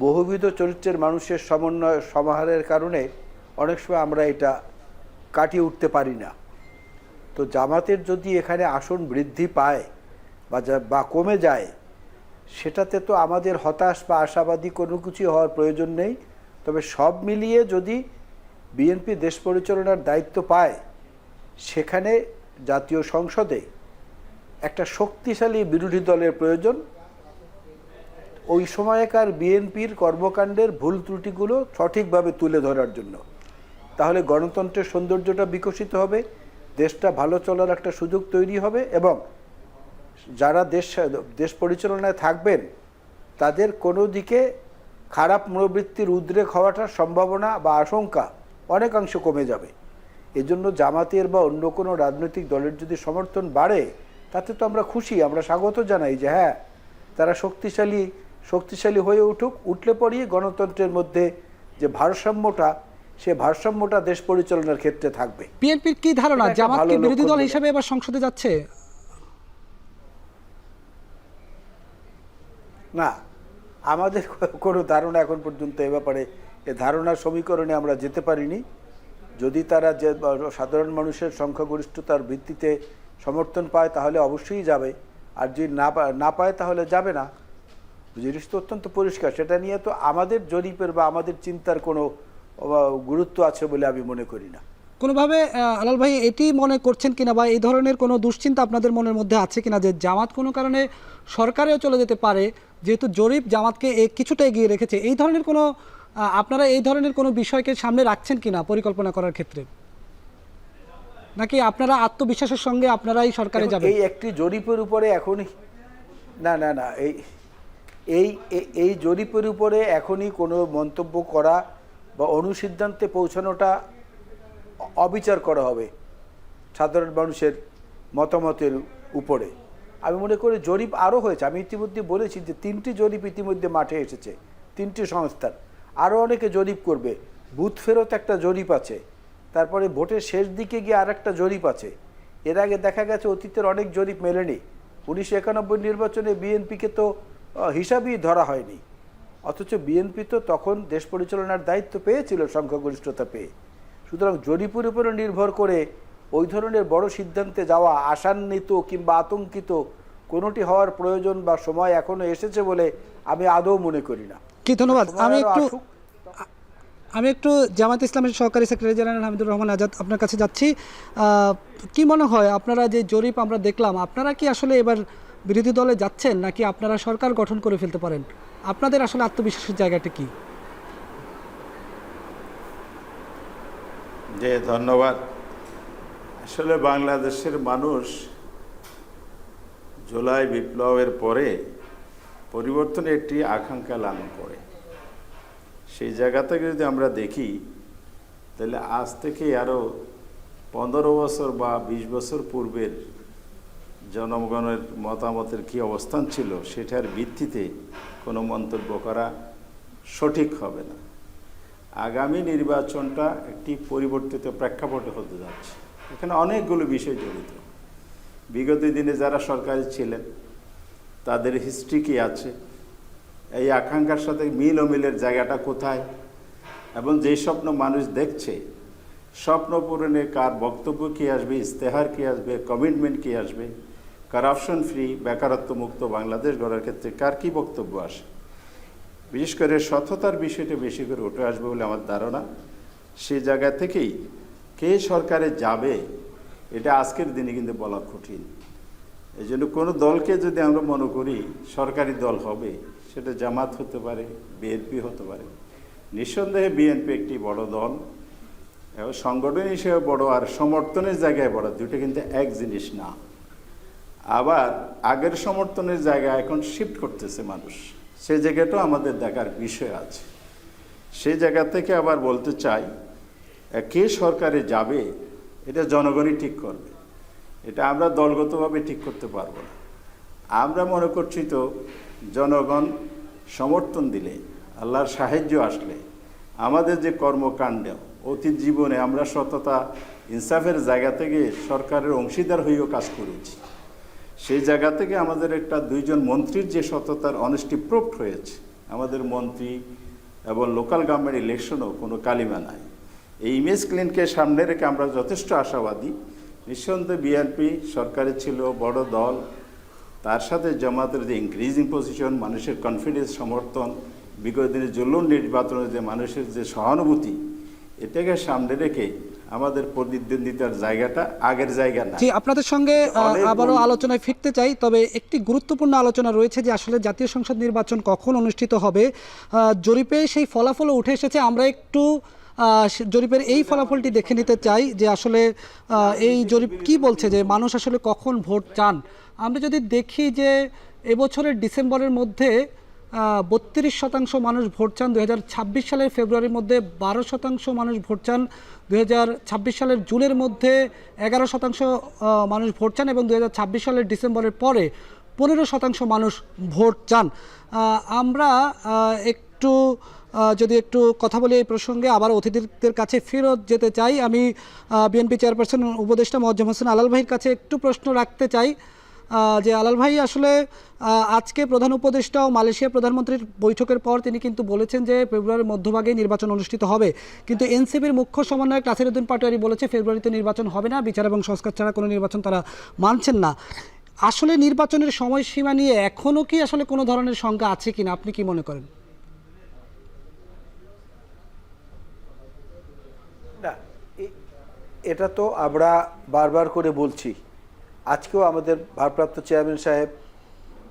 বহুবিধ চরিত্রের মানুষের সমন্বয় সমাহারের কারণে অনেক সময় আমরা এটা কাটিয়ে উঠতে পারি না। তো জামাতের যদি এখানে আসন বৃদ্ধি পায় বা কমে যায়, সেটাতে তো আমাদের হতাশ বা আশাবাদী কোনো কিছু হওয়ার প্রয়োজন নেই। তবে সব মিলিয়ে যদি বিএনপি দেশ পরিচালনার দায়িত্ব পায়, সেখানে জাতীয় সংসদে একটা শক্তিশালী বিরোধী দলের প্রয়োজন। ওই সময়কার বিএনপির কর্মকাণ্ডের ভুল ত্রুটিগুলো সঠিকভাবে তুলে ধরার জন্য, তাহলে গণতন্ত্রের সৌন্দর্যটা বিকশিত হবে, দেশটা ভালো চলার একটা সুযোগ তৈরি হবে এবং যারা দেশ পরিচালনায় থাকবেন তাদের কোনো দিকে খারাপ মনোবৃত্তির উদ্রেক হওয়াটার সম্ভাবনা বা আশঙ্কা অনেকাংশ কমে যাবে। এজন্য জামাতের বা অন্য কোনো রাজনৈতিক দলের যদি সমর্থন বাড়ে, তাতে তো আমরা খুশি, আমরা স্বাগত জানাই যে হ্যাঁ, তারা শক্তিশালী হয়ে উঠলে পরেই গণতন্ত্রের মধ্যে যে ভারসাম্যটা, সে ভারসাম্যটা দেশ পরিচালনার ক্ষেত্রে থাকবে। বিএনপির কি ধারণা, জামাত কি বিরোধী দল হিসেবে এবার সংসদে যাচ্ছে? না, আমাদের কোনো ধারণা এখন পর্যন্ত এ ব্যাপারে, এ ধারণার সমীকরণে আমরা যেতে পারিনি। যদি তারা যে সাধারণ মানুষের সংখ্যাগরিষ্ঠতার ভিত্তিতে সমর্থন পায় তাহলে অবশ্যই যাবে, আর যদি না পায় তাহলে যাবে না। জিনিস তো অত্যন্ত পরিষ্কার, সেটা নিয়ে তো আমাদের জরিপের বা আমাদের চিন্তার কোনো গুরুত্ব আছে বলে আমি মনে করি না। কোনোভাবে আলাল ভাই এটি মনে করছেন কিনা বা এই ধরনের কোনো দুশ্চিন্তা আপনাদের মনের মধ্যে আছে কিনা যে জামাত কোনো কারণে সরকারেও চলে যেতে পারে, যেহেতু জরিপ জামাতকে কিছুটা এগিয়ে রেখেছে, এই ধরনের কোনো আপনারা এই ধরনের কোনো বিষয়কে সামনে রাখছেন কিনা পরিকল্পনা করার ক্ষেত্রে, নাকি আপনারা আত্মবিশ্বাসের সঙ্গে আপনারাই সরকারে যাবেন? এই একটি জরিপের উপরে এখনই না না না এই জরিপের উপরে এখনই কোনো মন্তব্য করা বা অনুসিদ্ধান্তে পৌঁছানোটা অবিচার করা হবে সাধারণ মানুষের মতামতের উপরে। আমি মনে করি জরিপ আরও হয়েছে, আমি ইতিমধ্যে বলেছি যে 3টি জরিপ ইতিমধ্যে মাঠে এসেছে, 3টি সংস্থার, আরও অনেকে জরিপ করবে। বুথ ফেরত একটা জরিপ আছে, তারপরে ভোটের শেষ দিকে গিয়ে আর একটা জরিপ আছে। এর আগে দেখা গেছে অতীতের অনেক জরিপ মেলেনি। 1991 নির্বাচনে বিএনপিকে তো হিসাবই ধরা হয়নি, অথচ বিএনপি তো তখন দেশ পরিচালনার দায়িত্ব পেয়েছিল সংখ্যাগরিষ্ঠতা পেয়ে। সুতরাং জরিপের উপরে নির্ভর করে ওই ধরনের বড় সিদ্ধান্তে যাওয়া আশান্বিত কিংবা আতঙ্কিত কোনোটি হওয়ার প্রয়োজন বা সময় এখনো এসেছে বলে আমি আদৌ মনে করি না। কি ধন্যবাদ। আমি একটু জামাত ইসলামের সহকারী সেক্রেটারি জেনারেল হামিদুর রহমান আজাদ আপনার কাছে যাচ্ছি। কি মনে হয়, আপনারা যে জরিপ আমরা দেখলাম, আপনারা কি আসলে এবার বিরোধী দলে যাচ্ছেন নাকি আপনারা সরকার গঠন করে ফেলতে পারেন? আপনাদের আসলে আত্মবিশ্বাসের জায়গাটা কি? ধন্যবাদ। আসলে বাংলাদেশের মানুষ জুলাই বিপ্লবের পরে পরিবর্তনের একটি আকাঙ্ক্ষা লালন করে। সেই জায়গা থেকে যদি আমরা দেখি, তাহলে আজ থেকে আরও 15 বছর বা 20 বছর পূর্বের জনগণের মতামতের কি অবস্থান ছিল সেটার ভিত্তিতে কোনো মন্তব্য করা সঠিক হবে না। আগামী নির্বাচনটা একটি পরিবর্তিত প্রেক্ষাপটে হতে যাচ্ছে। এখানে অনেকগুলো বিষয় জড়িত। বিগত দিনে যারা সরকারে ছিলেন তাদের হিস্ট্রি কী আছে, এই আকাঙ্ক্ষার সাথে মিল অমিলের জায়গাটা কোথায়, এবং যেই স্বপ্ন মানুষ দেখছে স্বপ্ন পূরণে কার বক্তব্য কী আসবে, ইস্তেহার কী আসবে, কমিটমেন্ট কী আসবে, কারাপশন ফ্রি বেকারত্ব মুক্ত বাংলাদেশ গড়ার ক্ষেত্রে কার কী বক্তব্য আসে, বিশেষ করে সততার বিষয়টা বেশি করে উঠে আসবে বলে আমার ধারণা। সেই জায়গা থেকেই কে সরকারে যাবে এটা আজকের দিনে কিন্তু বলা কঠিন। এই জন্য কোনো দলকে যদি আমরা মনে করি সরকারি দল হবে, সেটা জামাত হতে পারে, বিএনপি হতে পারে। নিঃসন্দেহে বিএনপি একটি বড় দল এবং সংগঠন হিসেবে বড়, আর সমর্থনের জায়গায় বড়, দুটো কিন্তু এক জিনিস না। আবার আগের সমর্থনের জায়গায় এখন শিফট করতেছে মানুষ, সেই জায়গাটাও আমাদের দেখার বিষয় আছে। সেই জায়গা থেকে আবার বলতে চাই, কে সরকারে যাবে এটা জনগণই ঠিক করবে, এটা আমরা দলগতভাবে ঠিক করতে পারবো না। আমরা মনে করছি তো জনগণ সমর্থন দিলে, আল্লাহর সাহায্য আসলে আমাদের যে কর্মকাণ্ড অতীত জীবনে আমরা সততা ইনসাফের জায়গা থেকে সরকারের অংশীদার হয়েও কাজ করেছি, সেই জায়গা থেকে আমাদের একটা 2 জন মন্ত্রীর যে সততার অনেস্টি প্রুভড হয়েছে, আমাদের মন্ত্রী এবং লোকাল গভর্নমেন্ট ইলেকশনও কোনো কালিমা নাই। এই ইমেজ ক্লিনকে সামনে রেখে আমরা যথেষ্ট আশাবাদী। নিঃসন্দেহে বিএনপি সরকারে ছিল বড় দল, তার সাথে জামাতের যে ইনক্রিজিং পজিশন, মানুষের কনফিডেন্স, সমর্থন, বিগত দিনে জুলুন নির্বাচনের যে মানুষের যে সহানুভূতি, এটাকে সামনে রেখে আমাদের প্রতিদ্বন্দ্বিতার জায়গাটা আগের জায়গা না। জি, আপনাদের সঙ্গে আবারও আলোচনায় ফিরতে চাই, তবে একটি গুরুত্বপূর্ণ আলোচনা রয়েছে যে আসলে জাতীয় সংসদ নির্বাচন কখন অনুষ্ঠিত হবে। জরিপে সেই ফলাফলও উঠে এসেছে। আমরা একটু জরিপের এই ফলাফলটি দেখে নিতে চাই যে আসলে এই জরিপ কি বলছে, যে মানুষ আসলে কখন ভোট চান। আমরা যদি দেখি যে এবছরের ডিসেম্বরের মধ্যে 32% মানুষ ভোট চান, 2026 সালের ফেব্রুয়ারির মধ্যে 12% মানুষ ভোট চান, 2026 সালের জুনের মধ্যে 11% মানুষ ভোট চান, এবং 2026 সালের ডিসেম্বরের পরে 15% মানুষ ভোট চান। আমরা যদি একটু কথা বলি এই প্রসঙ্গে, আবার অতিথিদের কাছে ফেরত যেতে চাই। আমি বিএনপি চেয়ারপারসন উপদেষ্টা মোয়াজ্জেম হোসেন আলাল ভাইয়ের কাছে একটু প্রশ্ন রাখতে চাই যে আলাল ভাই, আসলে আজকে প্রধান উপদেষ্টা ও মালয়েশিয়া প্রধানমন্ত্রীর বৈঠকের পর তিনি কিন্তু বলেছেন যে ফেব্রুয়ারির মধ্যভাগে নির্বাচন অনুষ্ঠিত হবে, কিন্তু এনসিপির মুখ্য সমন্বয়ক নাসিরউদ্দিন পাটোয়ারি বলেছে ফেব্রুয়ারিতে নির্বাচন হবে না, বিচার এবং সংস্কার ছাড়া কোনো নির্বাচন তারা মানছেন না। আসলে নির্বাচনের সময়সীমা নিয়ে এখনও কি আসলে কোনো ধরনের শঙ্কা আছে কিনা, আপনি কি মনে করেন? না, এটা তো আমরা বারবার করে বলছি। আজকেও আমাদের ভারপ্রাপ্ত চেয়ারম্যান সাহেব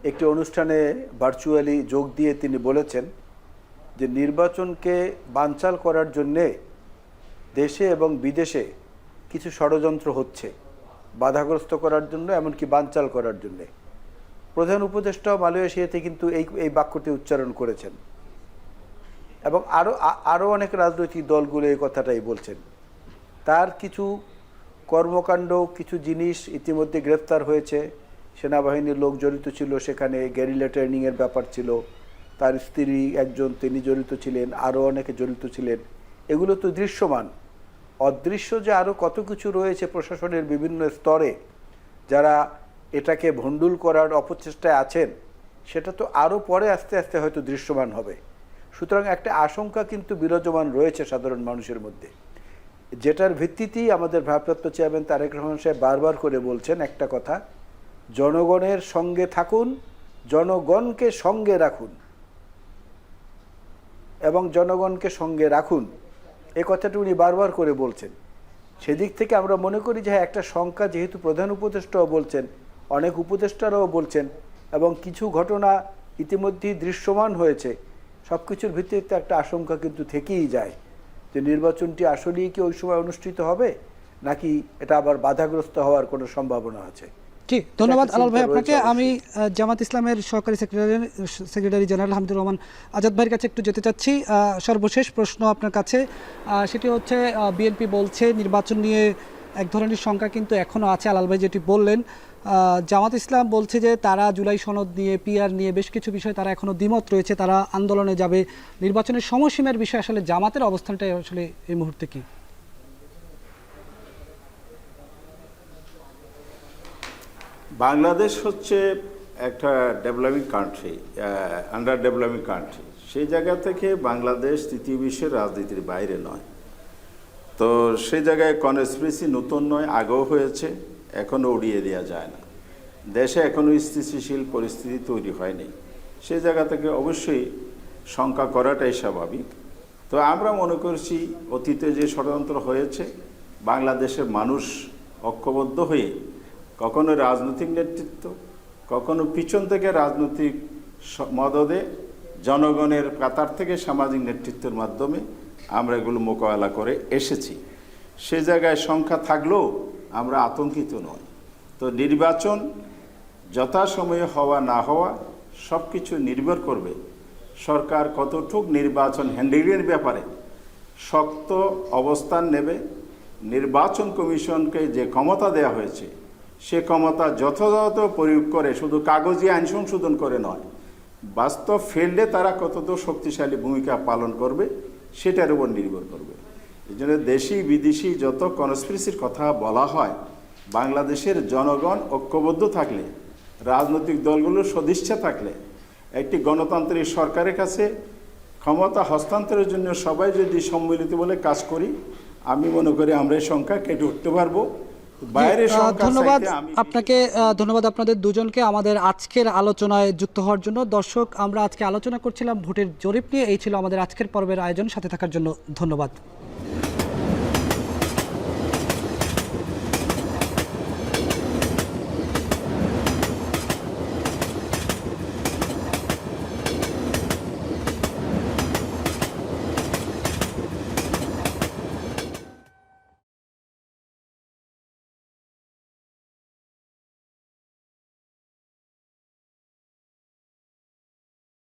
একটি অনুষ্ঠানে ভার্চুয়ালি যোগ দিয়ে তিনি বলেছেন যে নির্বাচনকে বানচাল করার জন্যে দেশে এবং বিদেশে কিছু ষড়যন্ত্র হচ্ছে, বাধাগ্রস্ত করার জন্য, এমনকি বানচাল করার জন্যে। প্রধান উপদেষ্টাও মালয়েশিয়াতে কিন্তু এই বাক্যটি উচ্চারণ করেছেন, এবং আরও অনেক রাজনৈতিক দলগুলো এই কথাটাই বলছেন। তার কিছু কর্মকাণ্ড, কিছু জিনিস ইতিমধ্যে গ্রেফতার হয়েছে, সেনাবাহিনীর লোক জড়িত ছিল, সেখানে গেরিলা ট্রেনিংয়ের ব্যাপার ছিল, তার স্ত্রী একজন তিনি জড়িত ছিলেন, আরও অনেকে জড়িত ছিলেন। এগুলো তো দৃশ্যমান। অদৃশ্য যে আরও কত কিছু রয়েছে প্রশাসনের বিভিন্ন স্তরে যারা এটাকে ভণ্ডুল করার অপচেষ্টায় আছেন, সেটা তো আরও পরে আস্তে আস্তে হয়তো দৃশ্যমান হবে। সুতরাং একটা আশঙ্কা কিন্তু বিরাজমান রয়েছে সাধারণ মানুষের মধ্যে, যেটার ভিত্তিতেই আমাদের ভারপ্রাপ্ত চেয়ারম্যান তারেক রহমান সাহেব বারবার করে বলছেন একটা কথা, জনগণের সঙ্গে থাকুন, জনগণকে সঙ্গে রাখুন এবং জনগণকে সঙ্গে রাখুন, এই কথাটি উনি বারবার করে বলছেন। সেদিক থেকে আমরা মনে করি যে একটা শঙ্কা, যেহেতু প্রধান উপদেষ্টাও বলছেন, অনেক উপদেষ্টারাও বলছেন, এবং কিছু ঘটনা ইতিমধ্যেই দৃশ্যমান হয়েছে, সব কিছুর ভিত্তিতে একটা আশঙ্কা কিন্তু থেকেই যায় যে নির্বাচনটি আসলেই কি ওই সময় অনুষ্ঠিত হবে, নাকি এটা আবার বাধাগ্রস্ত হওয়ার কোনো সম্ভাবনা আছে। ঠিক, ধন্যবাদ আলাল ভাই আপনাকে। আমি জামাত ইসলামের সহকারী সেক্রেটারি জেনারেল হামিদুর রহমান আজাদ ভাইয়ের কাছে একটু যেতে চাচ্ছি। সর্বশেষ প্রশ্ন আপনার কাছে, সেটি হচ্ছে বিএনপি বলছে নির্বাচন নিয়ে এক ধরনের শঙ্কা কিন্তু এখনও আছে। আলাল ভাই যেটি বললেন, জামাত ইসলাম বলছে যে তারা জুলাই সনদ নিয়ে, পিআর নিয়ে বেশ কিছু বিষয় তারা এখনও দ্বিমত রয়েছে, তারা আন্দোলনে যাবে। নির্বাচনের সময়সীমার বিষয়ে আসলে জামাতের অবস্থানটাই আসলে এই মুহূর্তে কি? বাংলাদেশ হচ্ছে একটা developing country, under developing country. সেই জায়গা থেকে বাংলাদেশ তৃতীয় বিশ্বের রাজনীতির বাইরে নয়। তো সেই জায়গায় কনস্পিরেসি নতুন নয়, আগেও হয়েছে, এখনও উড়িয়ে দেওয়া যায় না। দেশে এখনও স্থিতিশীল পরিস্থিতি তৈরি হয়নি। সেই জায়গা থেকে অবশ্যই শঙ্কা করাটাই স্বাভাবিক। তো আমরা মনে করছি অতীতে যে ষড়যন্ত্র হয়েছে, বাংলাদেশের মানুষ ঐক্যবদ্ধ হয়ে কখনো রাজনৈতিক নেতৃত্ব, কখনো পিছন থেকে রাজনৈতিক মদদে, জনগণের কাতার থেকে সামাজিক নেতৃত্বের মাধ্যমে আমরা এগুলো মোকাবেলা করে এসেছি। সে জায়গায় সংখ্যা থাকলেও আমরা আতঙ্কিত নই। তো নির্বাচন যথাসময়ে হওয়া না হওয়া সব কিছু নির্ভর করবে সরকার কতটুক নির্বাচন হ্যান্ডেলিংয়ের ব্যাপারে শক্ত অবস্থান নেবে। নির্বাচন কমিশনকে যে ক্ষমতা দেওয়া হয়েছে, সে ক্ষমতা যথাযথ প্রয়োগ করে শুধু কাগজে আইন সংশোধন করে নয়, বাস্তব ফিল্ডে তারা কতটা শক্তিশালী ভূমিকা পালন করবে সেটার উপর নির্ভর করবে। এই জন্য দেশি বিদেশি যত কনস্পিরেসির কথা বলা হয়, বাংলাদেশের জনগণ ঐক্যবদ্ধ থাকলে, রাজনৈতিক দলগুলোর সদিচ্ছা থাকলে, একটি গণতান্ত্রিক সরকারের কাছে ক্ষমতা হস্তান্তরের জন্য সবাই যদি সম্মিলিত বলে কাজ করি, আমি মনে করি আমরা এই সংখ্যা কেটে উঠতে পারবো। ধন্যবাদ আপনাকে, ধন্যবাদ আপনাদের দুজনকে আমাদের আজকের আলোচনায় যুক্ত হওয়ার জন্য। দর্শক, আমরা আজকে আলোচনা করছিলাম ভোটের জরিপ নিয়ে। এই ছিল আমাদের আজকের পর্বের আয়োজন। সাথে থাকার জন্য ধন্যবাদ।